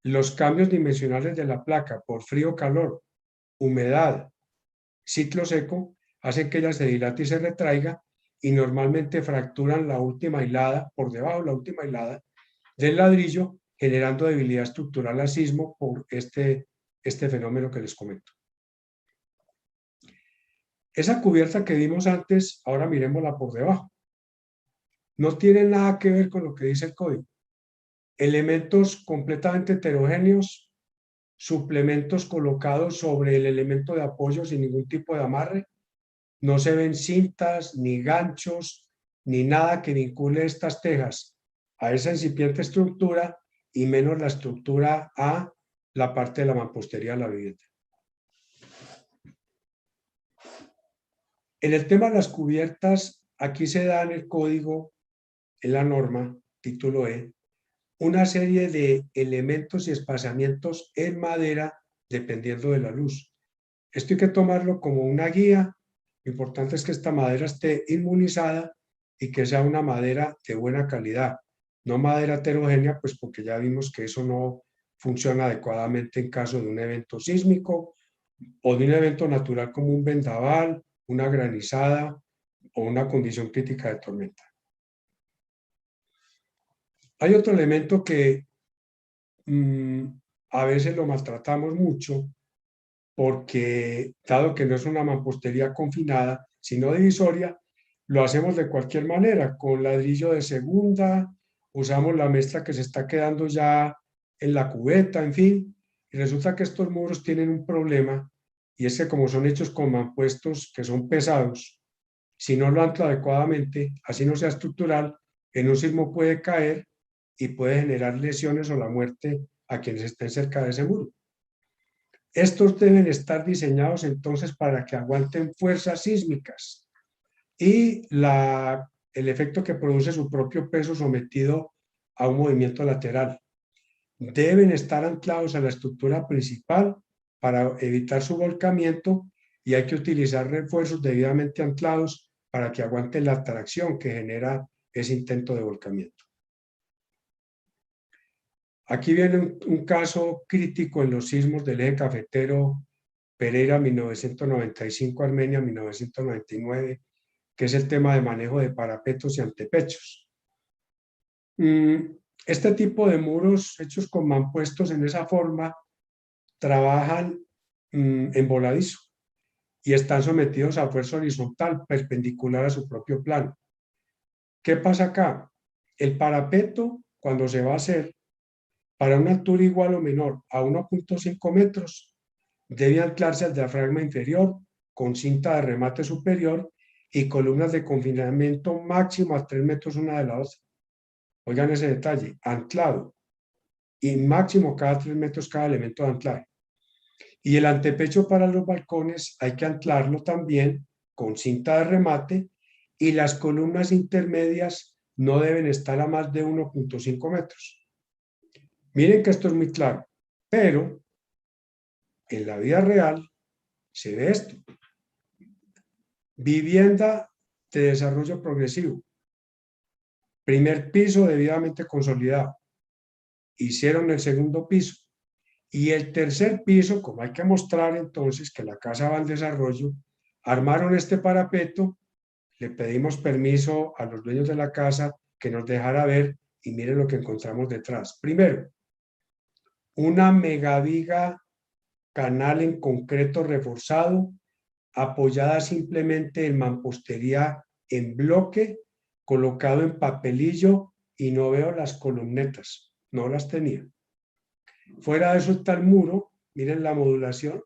los cambios dimensionales de la placa por frío, calor, humedad, ciclo seco, hacen que ella se dilate y se retraiga y normalmente fracturan la última hilada, por debajo la última hilada del ladrillo, generando debilidad estructural al sismo por este fenómeno que les comento. Esa cubierta que vimos antes, ahora miremosla por debajo. No tiene nada que ver con lo que dice el código. Elementos completamente heterogéneos, suplementos colocados sobre el elemento de apoyo sin ningún tipo de amarre. No se ven cintas, ni ganchos, ni nada que vincule estas tejas a esa incipiente estructura y menos la estructura a la parte de la mampostería de la vivienda. En el tema de las cubiertas, aquí se da en el código, en la norma, título E, una serie de elementos y espaciamientos en madera dependiendo de la luz. Esto hay que tomarlo como una guía. Lo importante es que esta madera esté inmunizada y que sea una madera de buena calidad, no madera heterogénea, pues porque ya vimos que eso no funciona adecuadamente en caso de un evento sísmico o de un evento natural como un vendaval, una granizada o una condición crítica de tormenta. Hay otro elemento que a veces lo maltratamos mucho porque, dado que no es una mampostería confinada, sino divisoria, lo hacemos de cualquier manera, con ladrillo de segunda, usamos la mezcla que se está quedando ya en la cubeta, en fin, y resulta que estos muros tienen un problema, y es que como son hechos con mampuestos que son pesados, si no lo ancla adecuadamente, así no sea estructural, en un sismo puede caer y puede generar lesiones o la muerte a quienes estén cerca de ese muro. Estos deben estar diseñados entonces para que aguanten fuerzas sísmicas y el efecto que produce su propio peso sometido a un movimiento lateral. Deben estar anclados a la estructura principal para evitar su volcamiento y hay que utilizar refuerzos debidamente anclados para que aguanten la tracción que genera ese intento de volcamiento. Aquí viene un caso crítico en los sismos del eje cafetero Pereira 1995, Armenia 1999, que es el tema de manejo de parapetos y antepechos. Este tipo de muros hechos con mampuestos en esa forma trabajan en voladizo y están sometidos a fuerza horizontal perpendicular a su propio plano. ¿Qué pasa acá? El parapeto, cuando se va a hacer para una altura igual o menor a 1.5 metros, debe anclarse al diafragma inferior con cinta de remate superior y columnas de confinamiento máximo a 3 metros una de la otra. Oigan ese detalle, anclado y máximo cada 3 metros cada elemento de anclaje. Y el antepecho para los balcones hay que anclarlo también con cinta de remate y las columnas intermedias no deben estar a más de 1.5 metros. Miren que esto es muy claro, pero en la vida real se ve esto. Vivienda de desarrollo progresivo. Primer piso debidamente consolidado. Hicieron el segundo piso. Y el tercer piso, como hay que mostrar entonces que la casa va en desarrollo, armaron este parapeto, le pedimos permiso a los dueños de la casa que nos dejara ver y miren lo que encontramos detrás. Primero, una megaviga canal en concreto reforzado, apoyada simplemente en mampostería en bloque, colocado en papelillo y no veo las columnetas, no las tenía. Fuera de eso está el muro, miren la modulación,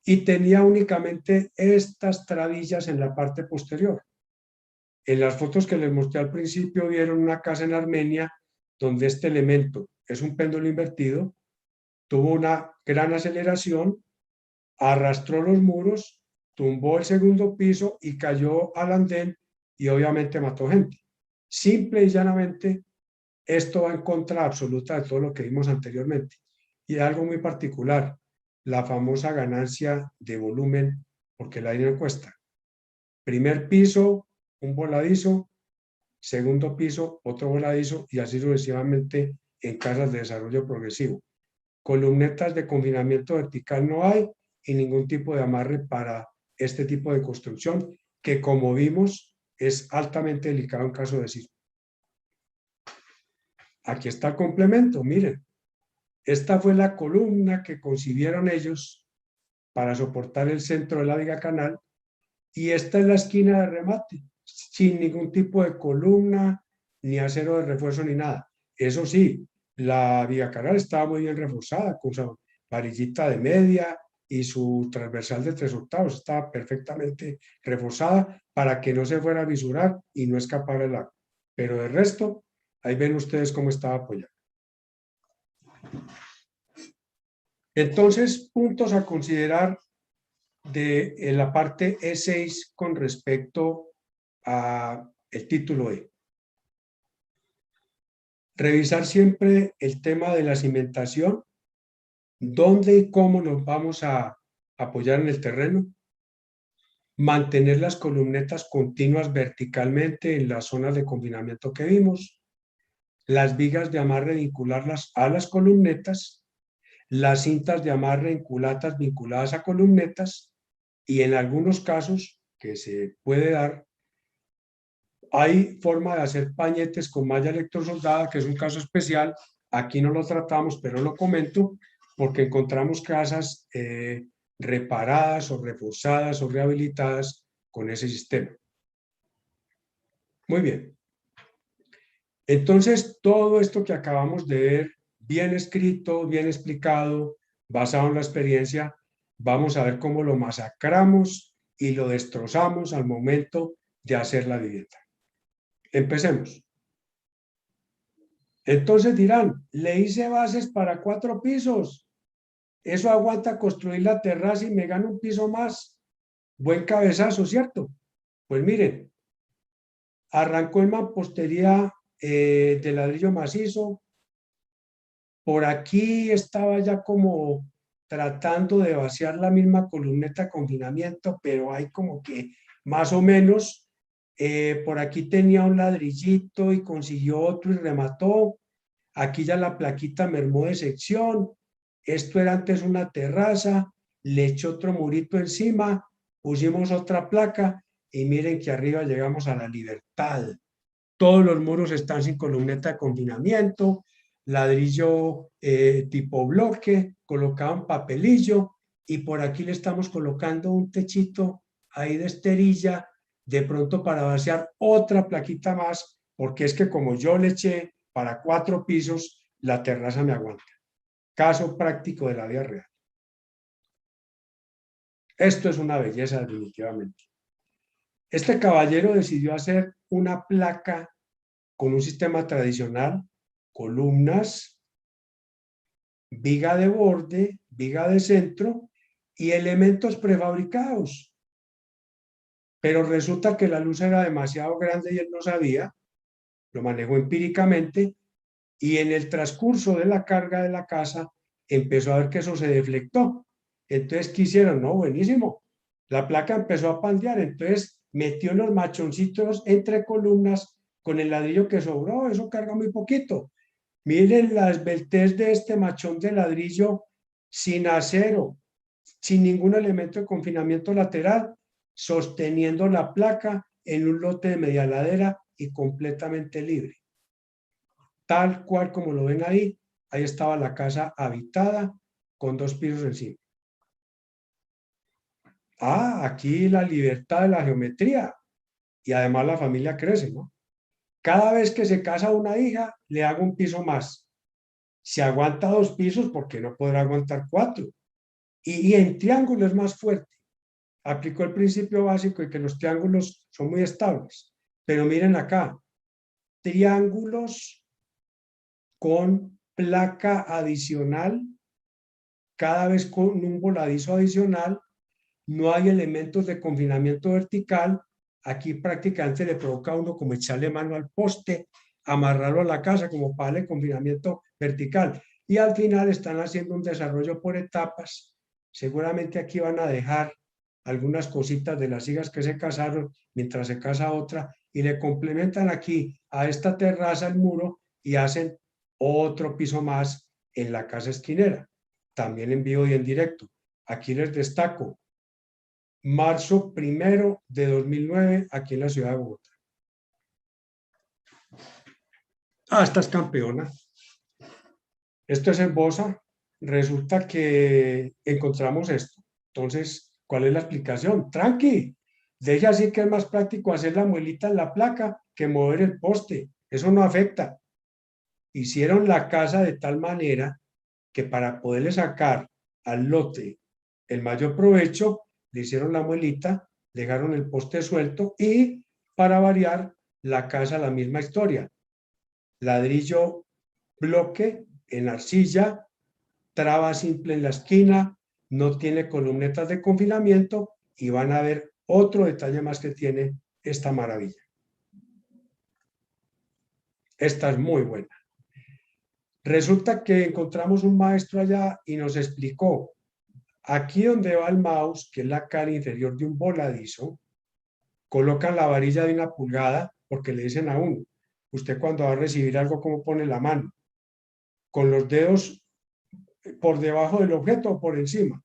y tenía únicamente estas trabillas en la parte posterior. En las fotos que les mostré al principio vieron una casa en Armenia donde este elemento es un péndulo invertido, tuvo una gran aceleración, arrastró los muros, tumbó el segundo piso y cayó al andén y obviamente mató gente. Simple y llanamente, esto va en contra absoluta de todo lo que vimos anteriormente. Y algo muy particular, la famosa ganancia de volumen, porque el aire no cuesta. Primer piso, un voladizo, segundo piso, otro voladizo y así sucesivamente en casas de desarrollo progresivo. Columnetas de confinamiento vertical no hay y ningún tipo de amarre para este tipo de construcción que, como vimos, es altamente delicado en caso de sismo. Aquí está el complemento, miren. Esta fue la columna que concibieron ellos para soportar el centro de la viga canal y esta es la esquina de remate, sin ningún tipo de columna, ni acero de refuerzo, ni nada. Eso sí, la viga canal estaba muy bien reforzada, con su varillita de media y su transversal de 3/8, estaba perfectamente reforzada para que no se fuera a fisurar y no escapara el agua. Pero de resto, ahí ven ustedes cómo estaba apoyado. Entonces, puntos a considerar de la parte E6 con respecto a el título E. Revisar siempre el tema de la cimentación, dónde y cómo nos vamos a apoyar en el terreno, mantener las columnetas continuas verticalmente en las zonas de confinamiento que vimos, las vigas de amarre vincularlas a las columnetas, las cintas de amarre en culatas vinculadas a columnetas y en algunos casos que se puede dar, hay forma de hacer pañetes con malla electrosoldada, que es un caso especial. Aquí no lo tratamos, pero lo comento porque encontramos casas reparadas o reforzadas o rehabilitadas con ese sistema. Muy bien. Entonces, todo esto que acabamos de ver, bien escrito, bien explicado, basado en la experiencia, vamos a ver cómo lo masacramos y lo destrozamos al momento de hacer la vivienda. Empecemos. Entonces dirán, le hice bases para 4 pisos. Eso aguanta construir la terraza y me gano un piso más. Buen cabezazo, ¿cierto? Pues miren, arrancó en mampostería de ladrillo macizo. Por aquí estaba ya como tratando de vaciar la misma columneta de confinamiento, pero hay como que más o menos. Por aquí tenía un ladrillito y consiguió otro y remató. Aquí ya la plaquita mermó de sección. Esto era antes una terraza. Le echó otro murito encima. Pusimos otra placa y miren que arriba llegamos a la libertad. Todos los muros están sin columneta de confinamiento, ladrillo tipo bloque, colocado en papelillo y por aquí le estamos colocando un techito ahí de esterilla, de pronto para vaciar otra plaquita más, porque es que como yo le eché para 4 pisos, la terraza me aguanta. Caso práctico de la vida real. Esto es una belleza definitivamente. Este caballero decidió hacer una placa con un sistema tradicional, columnas, viga de borde, viga de centro y elementos prefabricados. Pero resulta que la luz era demasiado grande y él no sabía, lo manejó empíricamente y en el transcurso de la carga de la casa empezó a ver que eso se deflectó. Entonces, ¿qué hicieron? No, buenísimo. La placa empezó a pandear, entonces metió los machoncitos entre columnas con el ladrillo que sobró, eso carga muy poquito. Miren la esbeltez de este machón de ladrillo sin acero, sin ningún elemento de confinamiento lateral, sosteniendo la placa en un lote de media ladera y completamente libre. Tal cual como lo ven ahí, ahí estaba la casa habitada con 2 pisos encima. Ah, aquí la libertad de la geometría y además la familia crece, ¿no? Cada vez que se casa una hija, le hago un piso más. Si aguanta 2 pisos, ¿por qué no podrá aguantar 4? Y en triángulo es más fuerte. Aplicó el principio básico de que los triángulos son muy estables. Pero miren acá, triángulos con placa adicional, cada vez con un voladizo adicional, no hay elementos de confinamiento vertical. Aquí prácticamente le provoca a uno como echarle mano al poste, amarrarlo a la casa como para darle confinamiento vertical. Y al final están haciendo un desarrollo por etapas. Seguramente aquí van a dejar algunas cositas de las hijas que se casaron mientras se casa otra y le complementan aquí a esta terraza el muro y hacen otro piso más en la casa esquinera. También en vivo y en directo. Aquí les destaco marzo 1 de 2009 aquí en la ciudad de Bogotá. Ah, esta es campeona. Esto es en Bosa. Resulta que encontramos esto. Entonces, ¿cuál es la explicación? Tranqui. Deje así que es más práctico hacer la muelita en la placa que mover el poste. Eso no afecta. Hicieron la casa de tal manera que para poderle sacar al lote el mayor provecho, le hicieron la muelita, dejaron el poste suelto y para variar la casa la misma historia. Ladrillo bloque en arcilla, traba simple en la esquina, no tiene columnetas de confinamiento y van a ver otro detalle más que tiene esta maravilla. Esta es muy buena. Resulta que encontramos un maestro allá y nos explicó, aquí donde va el mouse, que es la cara inferior de un voladizo, colocan la varilla de 1 pulgada porque le dicen a uno, usted cuando va a recibir algo, ¿cómo pone la mano? Con los dedos por debajo del objeto o por encima.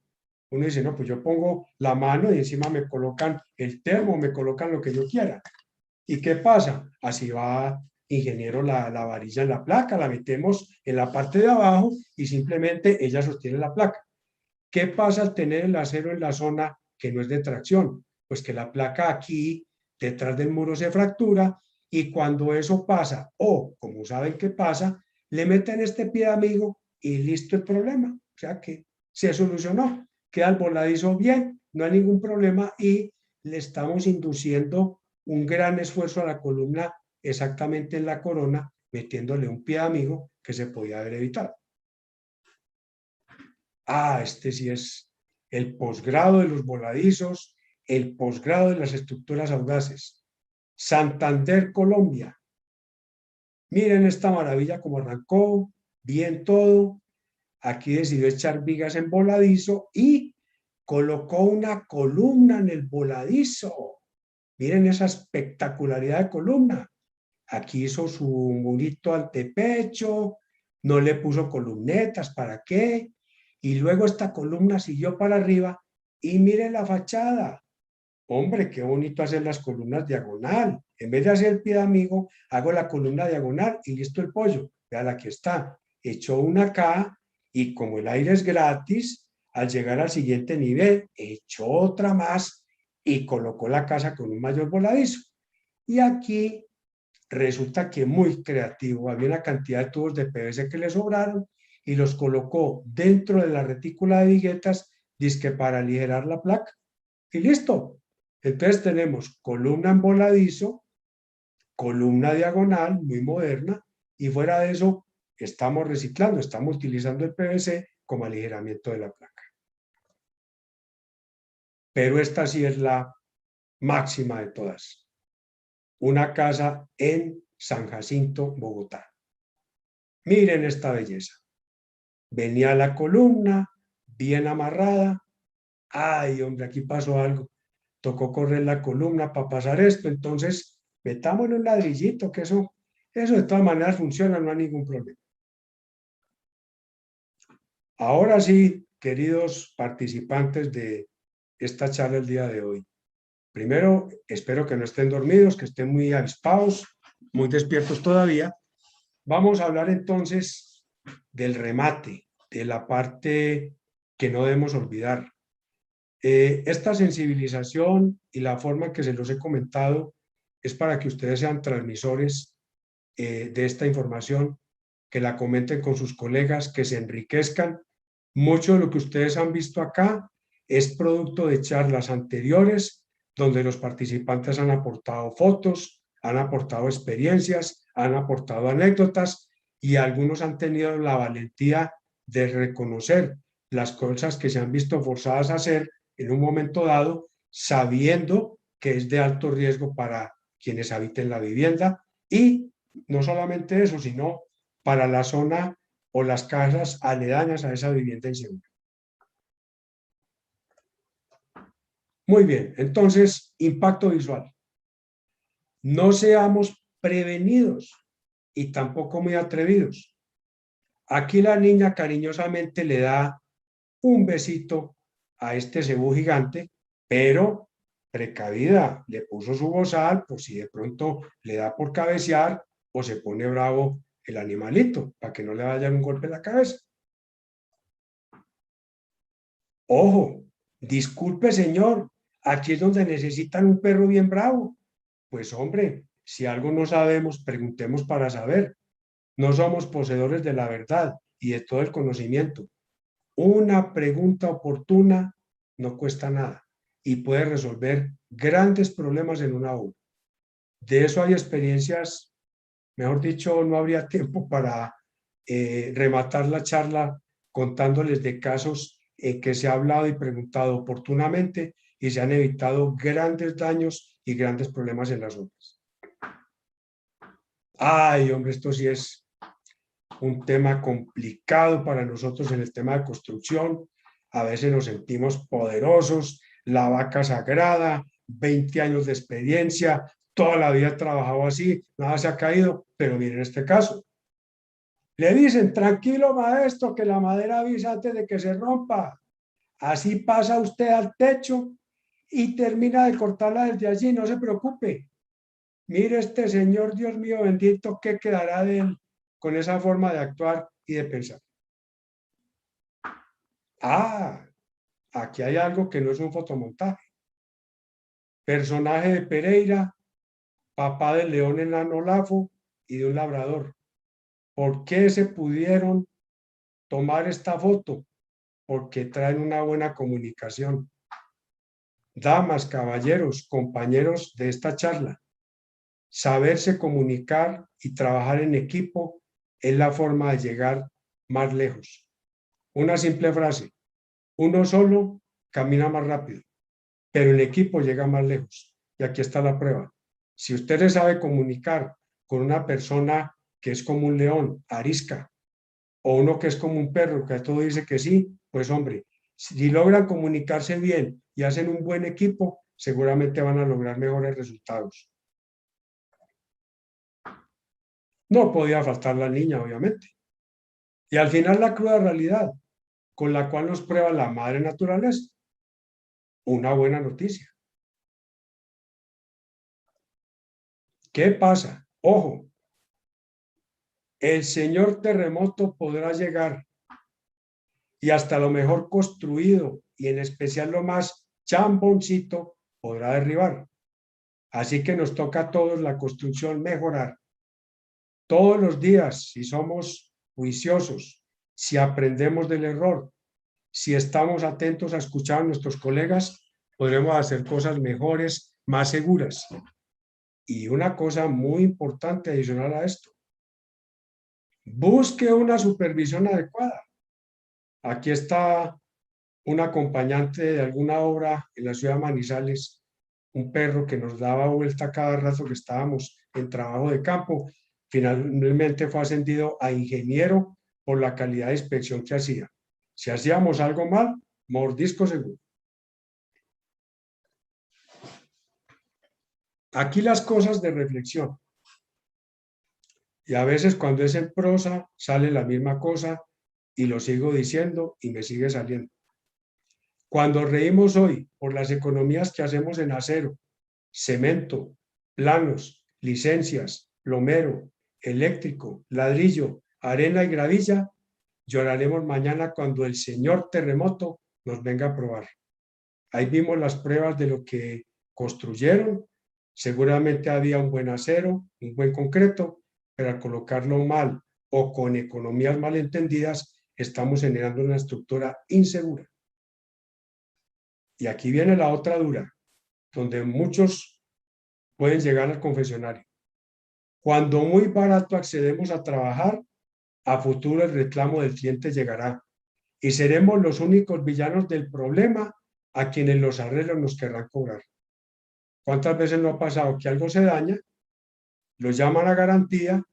Uno dice, no, pues yo pongo la mano y encima me colocan el termo, me colocan lo que yo quiera. ¿Y qué pasa? Así va, ingeniero, la varilla en la placa, la metemos en la parte de abajo y simplemente ella sostiene la placa. ¿Qué pasa al tener el acero en la zona que no es de tracción? Pues que la placa aquí, detrás del muro, se fractura y cuando eso pasa, o como saben que pasa, le meten este pie amigo y listo el problema. O sea que se solucionó. Queda el voladizo bien, no hay ningún problema y le estamos induciendo un gran esfuerzo a la columna exactamente en la corona, metiéndole un pie amigo que se podía haber evitado. Este sí es el posgrado de los voladizos, el posgrado de las estructuras audaces. Santander, Colombia. Miren esta maravilla como arrancó, bien todo. Aquí decidió echar vigas en voladizo y colocó una columna en el voladizo. Miren esa espectacularidad de columna. Aquí hizo su murito antepecho, no le puso columnetas, ¿para qué? Y luego esta columna siguió para arriba y miren la fachada. Hombre, qué bonito hacer las columnas diagonal. En vez de hacer el pie de amigo, hago la columna diagonal y listo el pollo. Vean, aquí está. Echó una acá y como el aire es gratis, al llegar al siguiente nivel, echó otra más y colocó la casa con un mayor voladizo. Y aquí resulta que muy creativo, había una cantidad de tubos de PVC que le sobraron y los colocó dentro de la retícula de viguetas, dizque para aligerar la placa. Y listo. Entonces tenemos columna en voladizo, columna diagonal, muy moderna, y fuera de eso estamos reciclando, estamos utilizando el PVC como aligeramiento de la placa. Pero esta sí es la máxima de todas. Una casa en San Jacinto, Bogotá. Miren esta belleza. Venía la columna, bien amarrada. Ay, hombre, aquí pasó algo. Tocó correr la columna para pasar esto. Entonces, metámosle un ladrillito, que eso de todas maneras funciona, no hay ningún problema. Ahora sí, queridos participantes de esta charla el día de hoy. Primero, espero que no estén dormidos, que estén muy avispados, muy despiertos todavía. Vamos a hablar entonces del remate, de la parte que no debemos olvidar. Esta sensibilización y la forma en que se los he comentado es para que ustedes sean transmisores de esta información, que la comenten con sus colegas, que se enriquezcan. Mucho de lo que ustedes han visto acá es producto de charlas anteriores, donde los participantes han aportado fotos, han aportado experiencias, han aportado anécdotas y algunos han tenido la valentía de reconocer las cosas que se han visto forzadas a hacer en un momento dado, sabiendo que es de alto riesgo para quienes habiten la vivienda y no solamente eso, sino para la zona o las casas aledañas a esa vivienda insegura. Muy bien, entonces, impacto visual. No seamos prevenidos y tampoco muy atrevidos. Aquí la niña cariñosamente le da un besito a este cebú gigante, pero precavida, le puso su bozal por si de pronto le da por cabecear o se pone bravo el animalito, para que no le vaya un golpe en la cabeza. Ojo, disculpe señor, aquí es donde necesitan un perro bien bravo. Pues hombre, si algo no sabemos, preguntemos para saber. No somos poseedores de la verdad y de todo el conocimiento. Una pregunta oportuna no cuesta nada y puede resolver grandes problemas en una hora. De eso hay experiencias, mejor dicho, no habría tiempo para rematar la charla contándoles de casos en que se ha hablado y preguntado oportunamente y se han evitado grandes daños y grandes problemas en las obras. Ay, hombre, esto sí es un tema complicado para nosotros en el tema de construcción. A veces nos sentimos poderosos, la vaca sagrada, 20 años de experiencia, toda la vida he trabajado así, nada se ha caído, pero miren este caso. Le dicen, tranquilo maestro, que la madera avisa antes de que se rompa. Así pasa usted al techo y termina de cortarla desde allí, no se preocupe. Mire este señor, Dios mío bendito, ¿qué quedará de él con esa forma de actuar y de pensar? Ah, aquí hay algo que no es un fotomontaje. Personaje de Pereira, papá del león enano Lafo y de un labrador. ¿Por qué se pudieron tomar esta foto? Porque traen una buena comunicación. Damas, caballeros, compañeros de esta charla, saberse comunicar y trabajar en equipo es la forma de llegar más lejos. Una simple frase, uno solo camina más rápido, pero en equipo llega más lejos. Y aquí está la prueba. Si usted se sabe comunicar con una persona que es como un león, arisca, o uno que es como un perro, que a todo dice que sí, pues hombre, si logran comunicarse bien y hacen un buen equipo, seguramente van a lograr mejores resultados. No podía faltar la niña, obviamente. Y al final la cruda realidad con la cual nos prueba la madre naturaleza. Una buena noticia. ¿Qué pasa? Ojo, el señor terremoto podrá llegar y hasta lo mejor construido y en especial lo más chamboncito podrá derribar. Así que nos toca a todos la construcción mejorar. Todos los días, si somos juiciosos, si aprendemos del error, si estamos atentos a escuchar a nuestros colegas, podremos hacer cosas mejores, más seguras. Y una cosa muy importante adicional a esto, busque una supervisión adecuada. Aquí está un acompañante de alguna obra en la ciudad de Manizales, un perro que nos daba vuelta cada rato que estábamos en trabajo de campo. Finalmente fue ascendido a ingeniero por la calidad de inspección que hacía. Si hacíamos algo mal, mordisco seguro. Aquí las cosas de reflexión. Y a veces cuando es en prosa sale la misma cosa y lo sigo diciendo y me sigue saliendo. Cuando reímos hoy por las economías que hacemos en acero, cemento, planos, licencias, plomero, eléctrico, ladrillo, arena y gravilla, lloraremos mañana cuando el señor terremoto nos venga a probar. Ahí vimos las pruebas de lo que construyeron. Seguramente había un buen acero, un buen concreto, pero al colocarlo mal o con economías malentendidas, estamos generando una estructura insegura. Y aquí viene la otra dura, donde muchos pueden llegar al confesionario. Cuando muy barato accedemos a trabajar, a futuro el reclamo del cliente llegará y seremos los únicos villanos del problema a quienes los arreglos nos querrán cobrar. ¿Cuántas veces no ha pasado que algo se daña, lo llaman a garantía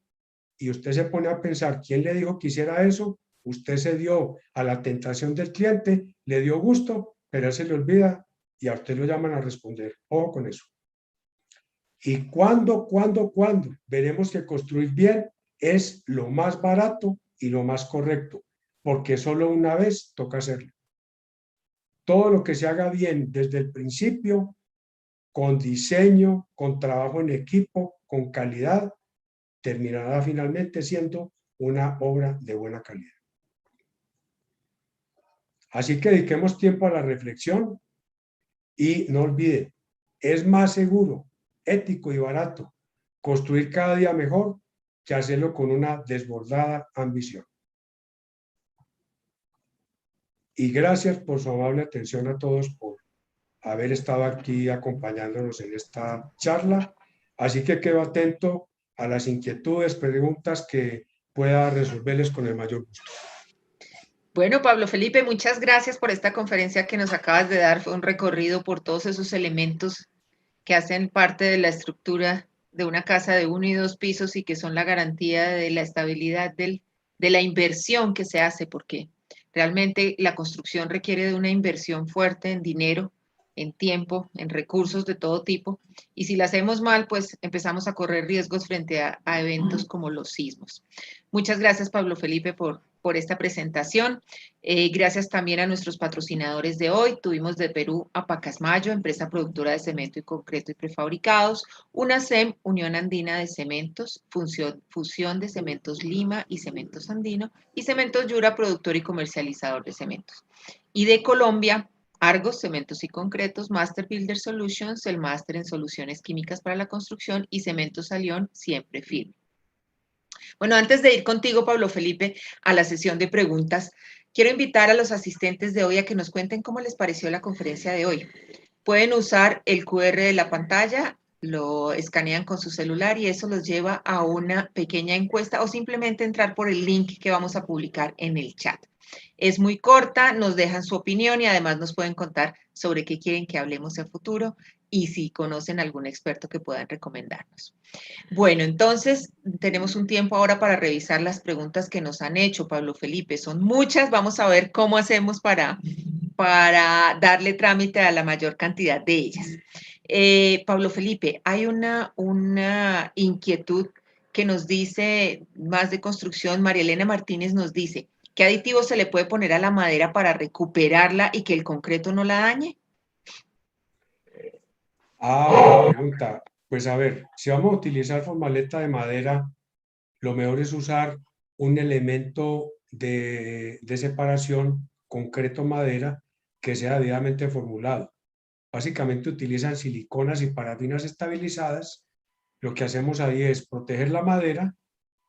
y usted se pone a pensar, ¿quién le dijo que hiciera eso? Usted se dio a la tentación del cliente, le dio gusto, pero él se le olvida y a usted lo llaman a responder. Ojo con eso. ¿Y cuándo veremos que construir bien es lo más barato y lo más correcto? Porque solo una vez toca hacerlo. Todo lo que se haga bien desde el principio, con diseño, con trabajo en equipo, con calidad, terminará finalmente siendo una obra de buena calidad. Así que dediquemos tiempo a la reflexión y no olvide, es más seguro, ético y barato construir cada día mejor que hacerlo con una desbordada ambición. Y gracias por su amable atención a todos por haber estado aquí acompañándonos en esta charla. Así que quedo atento a las inquietudes, preguntas que pueda resolverles con el mayor gusto. Bueno, Pablo Felipe, muchas gracias por esta conferencia que nos acabas de dar. Fue un recorrido por todos esos elementos que hacen parte de la estructura de una casa de 1 y 2 pisos y que son la garantía de la estabilidad de la inversión que se hace, porque realmente la construcción requiere de una inversión fuerte en dinero, en tiempo, en recursos de todo tipo, y si la hacemos mal, pues empezamos a correr riesgos frente a eventos como los sismos. Muchas gracias, Pablo Felipe, por esta presentación. Gracias también a nuestros patrocinadores de hoy. Tuvimos de Perú a Pacasmayo, empresa productora de cemento y concreto y prefabricados, UNACEM, Unión Andina de Cementos, Fusión de Cementos Lima y Cementos Andino, y Cementos Yura, productor y comercializador de cementos. Y de Colombia, Argos, Cementos y Concretos, Master Builder Solutions, el máster en soluciones químicas para la construcción, y Cementos Alión, siempre firme. Bueno, antes de ir contigo, Pablo Felipe, a la sesión de preguntas, quiero invitar a los asistentes de hoy a que nos cuenten cómo les pareció la conferencia de hoy. Pueden usar el QR de la pantalla, lo escanean con su celular y eso los lleva a una pequeña encuesta o simplemente entrar por el link que vamos a publicar en el chat. Es muy corta, nos dejan su opinión y además nos pueden contar sobre qué quieren que hablemos en futuro y si conocen algún experto que puedan recomendarnos. Bueno, entonces tenemos un tiempo ahora para revisar las preguntas que nos han hecho, Pablo Felipe. Son muchas, vamos a ver cómo hacemos para darle trámite a la mayor cantidad de ellas. Pablo Felipe, hay una inquietud que nos dice, más de construcción, María Elena Martínez nos dice, ¿qué aditivo se le puede poner a la madera para recuperarla y que el concreto no la dañe? Buena pregunta. Pues a ver, si vamos a utilizar formaleta de madera, lo mejor es usar un elemento de separación concreto-madera que sea debidamente formulado. Básicamente utilizan siliconas y parafinas estabilizadas. Lo que hacemos ahí es proteger la madera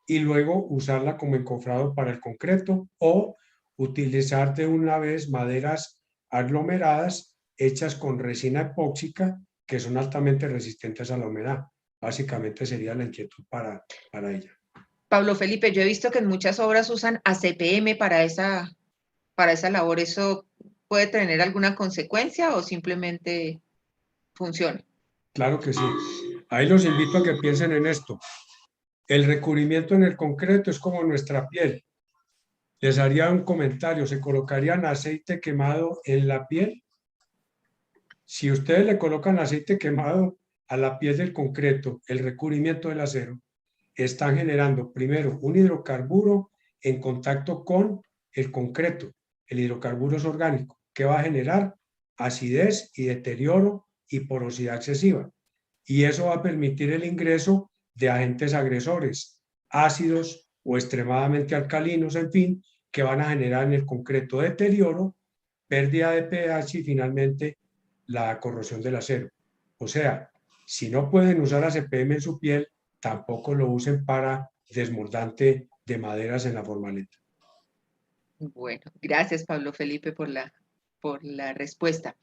y luego usarla como encofrado para el concreto o utilizar de una vez maderas aglomeradas hechas con resina epóxica que son altamente resistentes a la humedad. Básicamente sería la inquietud para ella. Pablo Felipe, yo he visto que en muchas obras usan ACPM para esa labor. ¿Eso puede tener alguna consecuencia o simplemente funciona? Claro que sí. Ahí los invito a que piensen en esto. El recubrimiento en el concreto es como nuestra piel. Les haría un comentario. ¿Se colocarían aceite quemado en la piel? Si ustedes le colocan aceite quemado a la piel del concreto, el recubrimiento del acero, están generando primero un hidrocarburo en contacto con el concreto. El hidrocarburo es orgánico, que va a generar acidez y deterioro y porosidad excesiva. Y eso va a permitir el ingreso de agentes agresores, ácidos o extremadamente alcalinos, en fin, que van a generar en el concreto deterioro, pérdida de pH y finalmente la corrosión del acero. O sea, si no pueden usar ACPM en su piel, tampoco lo usen para desmoldante de maderas en la formaleta. Bueno, gracias Pablo Felipe por la respuesta.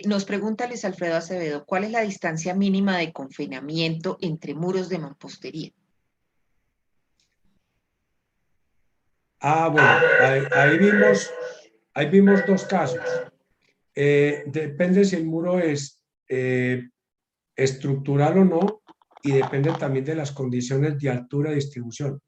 Nos pregunta Luis Alfredo Acevedo, ¿cuál es la distancia mínima de confinamiento entre muros de mampostería? Bueno, ahí vimos dos casos. Depende si el muro es estructural o no y depende también de las condiciones de altura y distribución.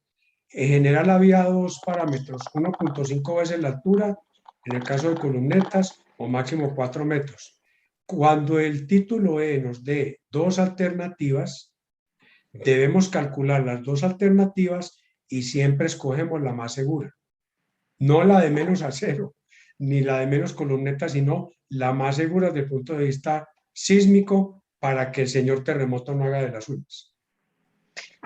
En general había dos parámetros, 1.5 veces la altura, en el caso de columnetas, o máximo 4 metros. Cuando el título E nos dé dos alternativas, debemos calcular las dos alternativas y siempre escogemos la más segura. No la de menos acero, ni la de menos columnetas, sino la más segura desde el punto de vista sísmico para que el señor terremoto no haga de las suyas.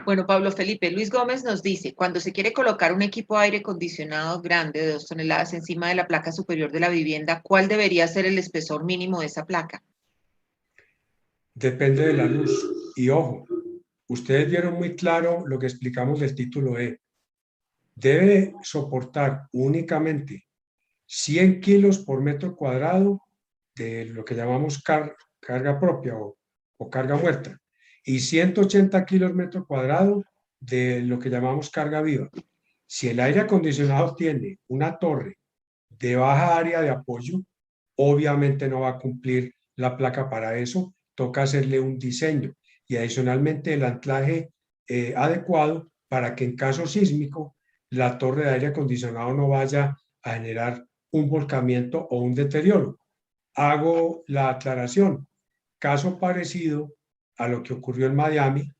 Bueno, Pablo Felipe, Luis Gómez nos dice, cuando se quiere colocar un equipo de aire acondicionado grande de 2 toneladas encima de la placa superior de la vivienda, ¿cuál debería ser el espesor mínimo de esa placa? Depende de la luz. Y ojo, ustedes vieron muy claro lo que explicamos del título E. Debe soportar únicamente 100 kilos por metro cuadrado de lo que llamamos carga propia o carga muerta y 180 kilos metro cuadrado de lo que llamamos carga viva. Si el aire acondicionado tiene una torre de baja área de apoyo, obviamente no va a cumplir la placa para eso, toca hacerle un diseño y adicionalmente el anclaje adecuado para que en caso sísmico la torre de aire acondicionado no vaya a generar un volcamiento o un deterioro. Hago la aclaración, caso parecido a lo que ocurrió en Miami,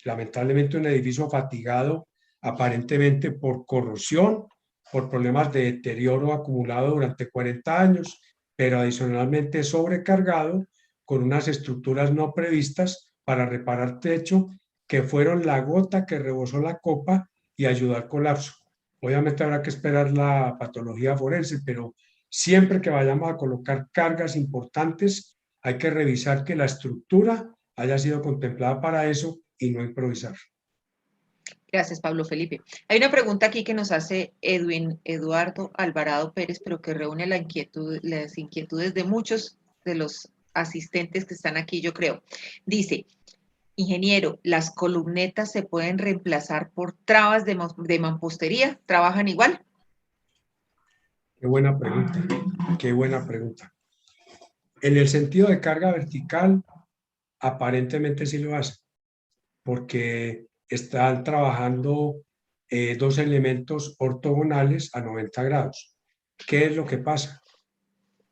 lamentablemente un edificio fatigado aparentemente por corrosión, por problemas de deterioro acumulado durante 40 años, pero adicionalmente sobrecargado con unas estructuras no previstas para reparar techo que fueron la gota que rebosó la copa y ayudó al colapso. Obviamente habrá que esperar la patología forense, pero siempre que vayamos a colocar cargas importantes, hay que revisar que la estructura haya sido contemplada para eso y no improvisar. Gracias, Pablo Felipe. Hay una pregunta aquí que nos hace Edwin Eduardo Alvarado Pérez, pero que reúne las inquietudes de muchos de los asistentes que están aquí, yo creo. Dice, ingeniero, ¿las columnetas se pueden reemplazar por trabas de mampostería? ¿Trabajan igual? Qué buena pregunta, qué buena pregunta. En el sentido de carga vertical, aparentemente sí lo hace, porque están trabajando dos elementos ortogonales a 90 grados. ¿Qué es lo que pasa?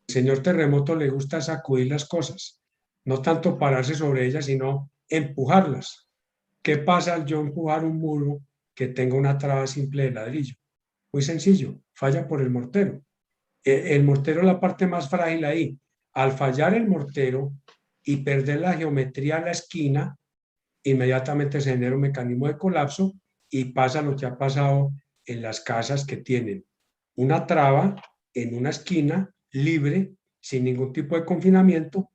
Al señor terremoto le gusta sacudir las cosas, no tanto pararse sobre ellas, sino empujarlas. ¿Qué pasa al yo empujar un muro que tenga una traba simple de ladrillo? Muy sencillo, falla por el mortero. El mortero es la parte más frágil ahí. Al fallar el mortero y perder la geometría a la esquina, inmediatamente se genera un mecanismo de colapso y pasa lo que ha pasado en las casas que tienen una traba en una esquina libre, sin ningún tipo de confinamiento,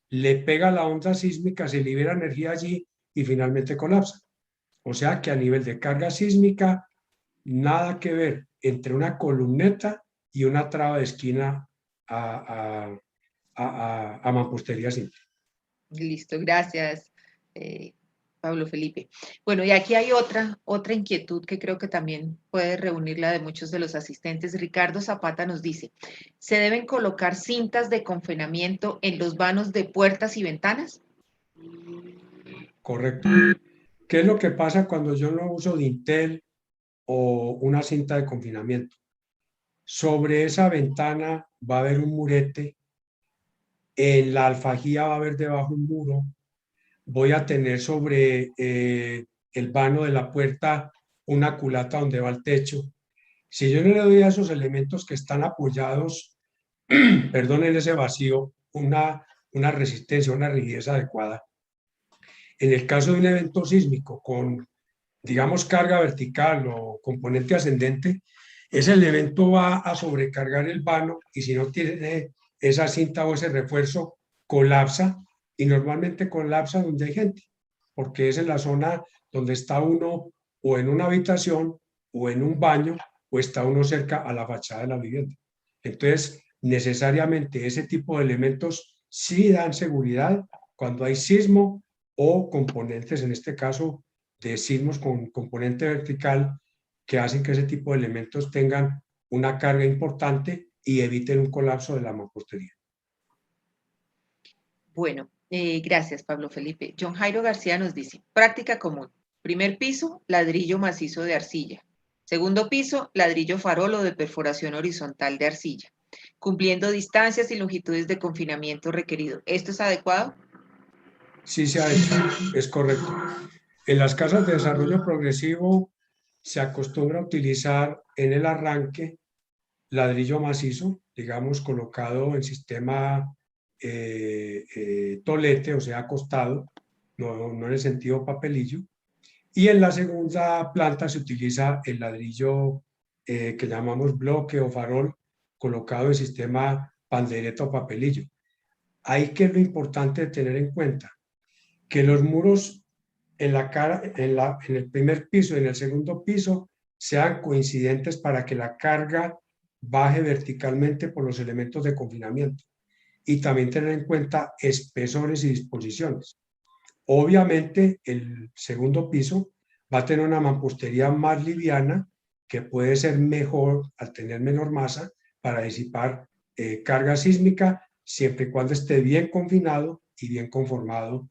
le pega la onda sísmica, se libera energía allí y finalmente colapsa. O sea que a nivel de carga sísmica, nada que ver entre una columneta y una traba de esquina a mampostería simple. Listo, gracias, Pablo Felipe. Bueno, y aquí hay otra inquietud que creo que también puede reunir la de muchos de los asistentes. Ricardo Zapata nos dice, ¿se deben colocar cintas de confinamiento en los vanos de puertas y ventanas? Correcto. ¿Qué es lo que pasa cuando yo no uso dintel o una cinta de confinamiento? Sobre esa ventana va a haber un murete, en la alfajía va a haber debajo un muro, voy a tener sobre el vano de la puerta una culata donde va el techo. Si yo no le doy a esos elementos que están apoyados, perdón, en ese vacío, una resistencia, una rigidez adecuada, en el caso de un evento sísmico con, digamos, carga vertical o componente ascendente, ese elemento va a sobrecargar el vano y si no tiene esa cinta o ese refuerzo, colapsa y normalmente colapsa donde hay gente, porque es en la zona donde está uno o en una habitación o en un baño o está uno cerca a la fachada de la vivienda. Entonces, necesariamente ese tipo de elementos sí dan seguridad cuando hay sismo o componentes, en este caso, de sismos con componente vertical que hacen que ese tipo de elementos tengan una carga importante y eviten un colapso de la mampostería. Bueno, gracias, Pablo Felipe. John Jairo García nos dice, práctica común. Primer piso, ladrillo macizo de arcilla. Segundo piso, ladrillo farolo de perforación horizontal de arcilla, cumpliendo distancias y longitudes de confinamiento requerido. ¿Esto es adecuado? Sí se ha hecho, es correcto. En las casas de desarrollo progresivo se acostumbra a utilizar en el arranque ladrillo macizo, digamos, colocado en sistema tolete, o sea, acostado, no en el sentido papelillo. Y en la segunda planta se utiliza el ladrillo que llamamos bloque o farol, colocado en sistema pandereta o papelillo. Ahí que es lo importante de tener en cuenta, que los muros en el primer piso y en el segundo piso sean coincidentes para que la carga baje verticalmente por los elementos de confinamiento y también tener en cuenta espesores y disposiciones. Obviamente el segundo piso va a tener una mampostería más liviana que puede ser mejor al tener menor masa para disipar carga sísmica siempre y cuando esté bien confinado y bien conformado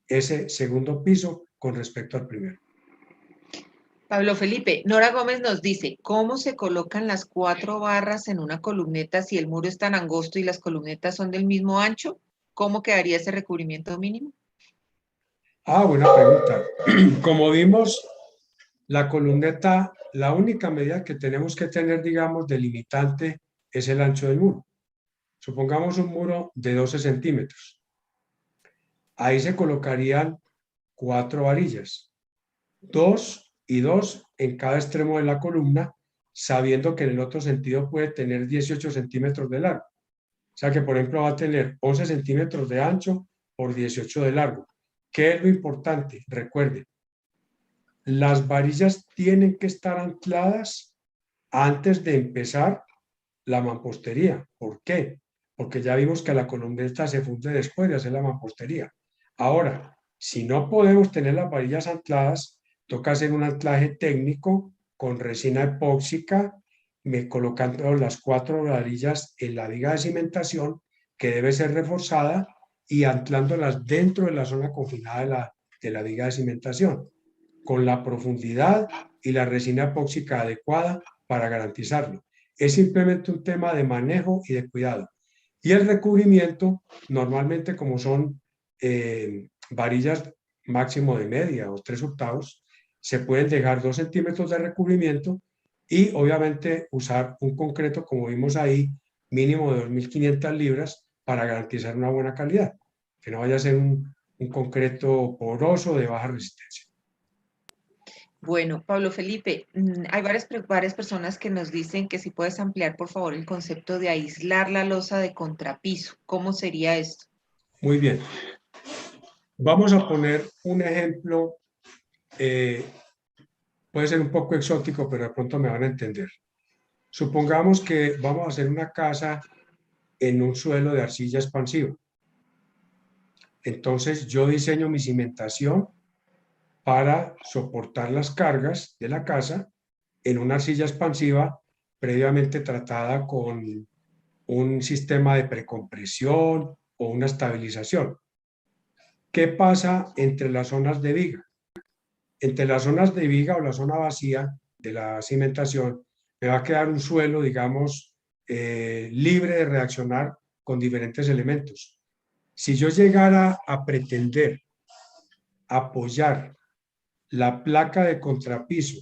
ese segundo piso con respecto al primero. Pablo Felipe, Nora Gómez nos dice, ¿cómo se colocan las 4 barras en una columneta si el muro es tan angosto y las columnetas son del mismo ancho? ¿Cómo quedaría ese recubrimiento mínimo? Ah, buena pregunta. Como vimos, la columneta, la única medida que tenemos que tener, digamos, delimitante es el ancho del muro. Supongamos un muro de 12 centímetros. Ahí se colocarían 4 varillas, 2 y 2 en cada extremo de la columna, sabiendo que en el otro sentido puede tener 18 centímetros de largo. O sea que, por ejemplo, va a tener 11 centímetros de ancho por 18 de largo. ¿Qué es lo importante? Recuerde, las varillas tienen que estar ancladas antes de empezar la mampostería. ¿Por qué? Porque ya vimos que la columneta se funde después de hacer la mampostería. Ahora, si no podemos tener las varillas ancladas, toca hacer un anclaje técnico con resina epóxica, colocando las 4 varillas en la viga de cimentación, que debe ser reforzada, y anclándolas dentro de la zona confinada de la viga de cimentación, con la profundidad y la resina epóxica adecuada para garantizarlo. Es simplemente un tema de manejo y de cuidado. Y el recubrimiento, normalmente como son varillas máximo de media o 3/8, se pueden dejar 2 centímetros de recubrimiento y obviamente usar un concreto, como vimos ahí, mínimo de 2.500 libras para garantizar una buena calidad, que no vaya a ser un concreto poroso de baja resistencia. Bueno, Pablo Felipe, hay varias personas que nos dicen que si puedes ampliar, por favor, el concepto de aislar la losa de contrapiso. ¿Cómo sería esto? Muy bien. Vamos a poner un ejemplo, puede ser un poco exótico, pero de pronto me van a entender. Supongamos que vamos a hacer una casa en un suelo de arcilla expansiva. Entonces yo diseño mi cimentación para soportar las cargas de la casa en una arcilla expansiva previamente tratada con un sistema de precompresión o una estabilización. ¿Qué pasa entre las zonas de viga? Entre las zonas de viga o la zona vacía de la cimentación me va a quedar un suelo, digamos, libre de reaccionar con diferentes elementos. Si yo llegara a pretender apoyar la placa de contrapiso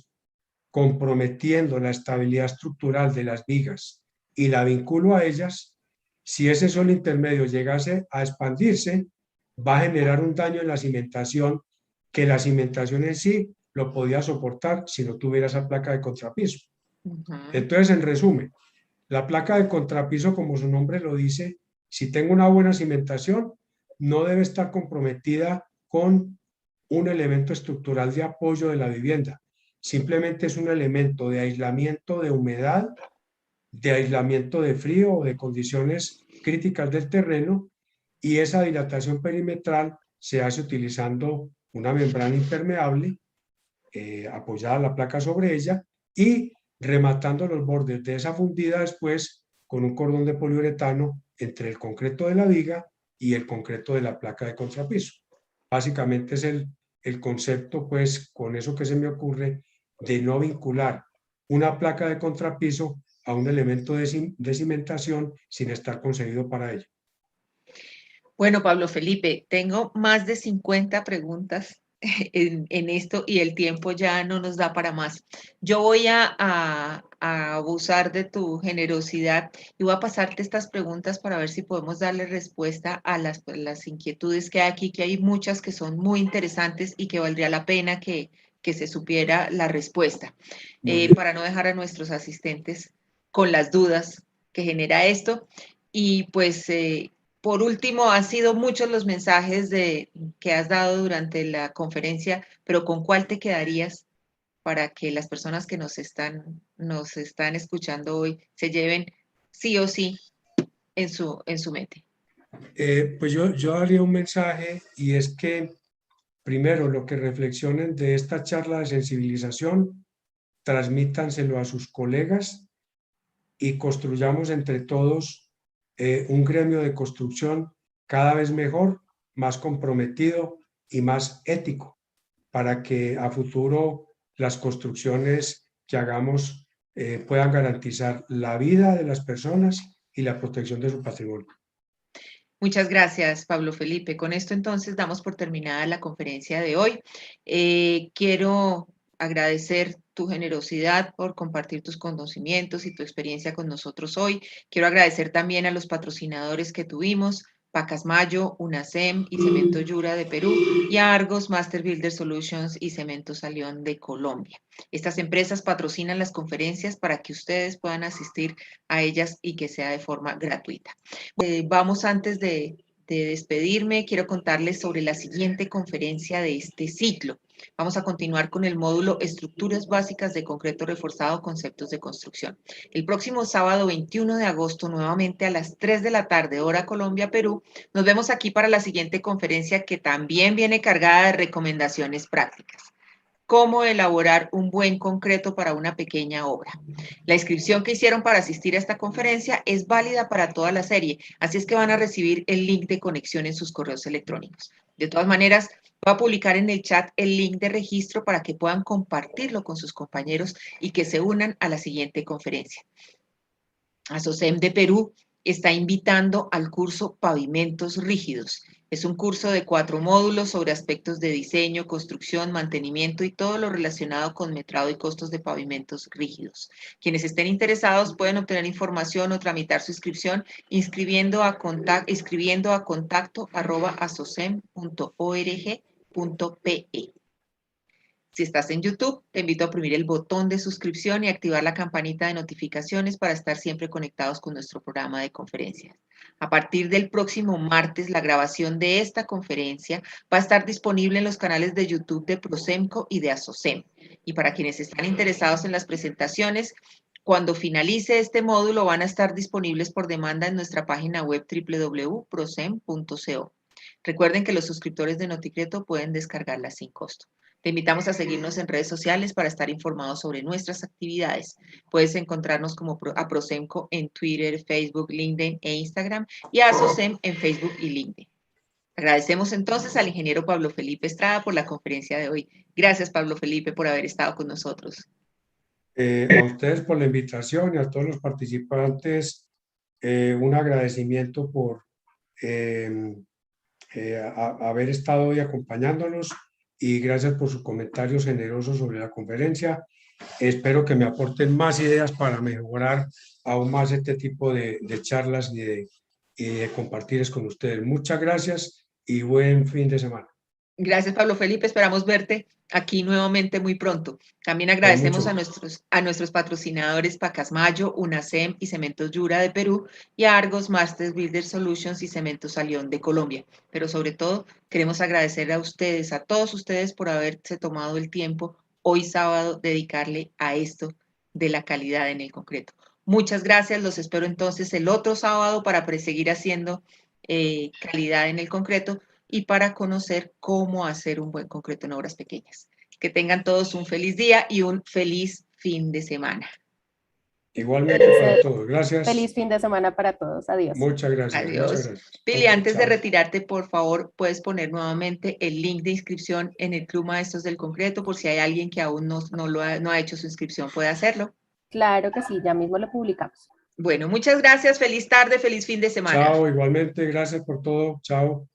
comprometiendo la estabilidad estructural de las vigas y la vinculo a ellas, si ese suelo intermedio llegase a expandirse, va a generar un daño en la cimentación que la cimentación en sí lo podía soportar si no tuviera esa placa de contrapiso. Entonces, en resumen, la placa de contrapiso, como su nombre lo dice, si tengo una buena cimentación, no debe estar comprometida con un elemento estructural de apoyo de la vivienda. Simplemente es un elemento de aislamiento de humedad, de aislamiento de frío o de condiciones críticas del terreno, y esa dilatación perimetral se hace utilizando una membrana impermeable apoyada la placa sobre ella y rematando los bordes de esa fundida después con un cordón de poliuretano entre el concreto de la viga y el concreto de la placa de contrapiso. Básicamente es el concepto, pues, con eso que se me ocurre, de no vincular una placa de contrapiso a un elemento de cimentación sin estar concebido para ello. Bueno, Pablo Felipe, tengo más de 50 preguntas en esto y el tiempo ya no nos da para más. Yo voy a abusar de tu generosidad y voy a pasarte estas preguntas para ver si podemos darle respuesta a las inquietudes que hay aquí, que hay muchas que son muy interesantes y que valdría la pena que se supiera la respuesta, para no dejar a nuestros asistentes con las dudas que genera esto. Y pues por último, han sido muchos los mensajes que has dado durante la conferencia, pero ¿con cuál te quedarías para que las personas que nos están escuchando hoy se lleven sí o sí en su mente? Pues yo daría un mensaje, y es que primero, lo que reflexionen de esta charla de sensibilización, transmítanselo a sus colegas y construyamos entre todos un gremio de construcción cada vez mejor, más comprometido y más ético, para que a futuro las construcciones que hagamos puedan garantizar la vida de las personas y la protección de su patrimonio. Muchas gracias, Pablo Felipe. Con esto entonces damos por terminada la conferencia de hoy. Quiero agradecer tu generosidad por compartir tus conocimientos y tu experiencia con nosotros hoy. Quiero agradecer también a los patrocinadores que tuvimos, Pacasmayo, UNACEM y Cemento Yura de Perú, y a Argos Master Builder Solutions y Cemento Salión de Colombia. Estas empresas patrocinan las conferencias para que ustedes puedan asistir a ellas y que sea de forma gratuita. Vamos antes de despedirme, quiero contarles sobre la siguiente conferencia de este ciclo. Vamos a continuar con el módulo Estructuras Básicas de Concreto Reforzado, Conceptos de Construcción. El próximo sábado 21 de agosto, nuevamente a las 3 de la tarde, hora Colombia, Perú, nos vemos aquí para la siguiente conferencia que también viene cargada de recomendaciones prácticas. Cómo elaborar un buen concreto para una pequeña obra. La inscripción que hicieron para asistir a esta conferencia es válida para toda la serie, así es que van a recibir el link de conexión en sus correos electrónicos. De todas maneras, voy a publicar en el chat el link de registro para que puedan compartirlo con sus compañeros y que se unan a la siguiente conferencia. ASOCEM de Perú está invitando al curso Pavimentos Rígidos. Es un curso de 4 módulos sobre aspectos de diseño, construcción, mantenimiento y todo lo relacionado con metrado y costos de pavimentos rígidos. Quienes estén interesados pueden obtener información o tramitar su inscripción escribiendo a contacto@asocem.org.pe. Si estás en YouTube, te invito a oprimir el botón de suscripción y activar la campanita de notificaciones para estar siempre conectados con nuestro programa de conferencias. A partir del próximo martes, la grabación de esta conferencia va a estar disponible en los canales de YouTube de Prosemco y de ASOCEM. Y para quienes están interesados en las presentaciones, cuando finalice este módulo van a estar disponibles por demanda en nuestra página web www.prosem.co. Recuerden que los suscriptores de Noticreto pueden descargarlas sin costo. Te invitamos a seguirnos en redes sociales para estar informados sobre nuestras actividades. Puedes encontrarnos como a Prosemco en Twitter, Facebook, LinkedIn e Instagram y a ASOCEM en Facebook y LinkedIn. Agradecemos entonces al ingeniero Pablo Felipe Estrada por la conferencia de hoy. Gracias, Pablo Felipe, por haber estado con nosotros. A ustedes por la invitación y a todos los participantes, un agradecimiento por haber estado hoy acompañándonos y gracias por sus comentarios generosos sobre la conferencia. Espero que me aporten más ideas para mejorar aún más este tipo de charlas y de compartirles con ustedes. Muchas gracias y buen fin de semana. Gracias, Pablo Felipe. Esperamos verte aquí nuevamente muy pronto. También agradecemos a nuestros patrocinadores Pacasmayo, UNACEM y Cementos Yura de Perú y a Argos Master Builder Solutions y Cemento Salión de Colombia. Pero sobre todo, queremos agradecer a ustedes, a todos ustedes por haberse tomado el tiempo hoy sábado dedicarle a esto de la calidad en el concreto. Muchas gracias. Los espero entonces el otro sábado para seguir haciendo calidad en el concreto y para conocer cómo hacer un buen concreto en obras pequeñas. Que tengan todos un feliz día y un feliz fin de semana. Igualmente para todos. Gracias. Feliz fin de semana para todos. Adiós. Muchas gracias. Adiós. Muchas gracias. Pili, antes de retirarte, por favor, puedes poner nuevamente el link de inscripción en el Club Maestros del Concreto por si hay alguien que aún no ha hecho su inscripción, puede hacerlo. Claro que sí, ya mismo lo publicamos. Bueno, muchas gracias. Feliz tarde, feliz fin de semana. Chao, igualmente. Gracias por todo. Chao.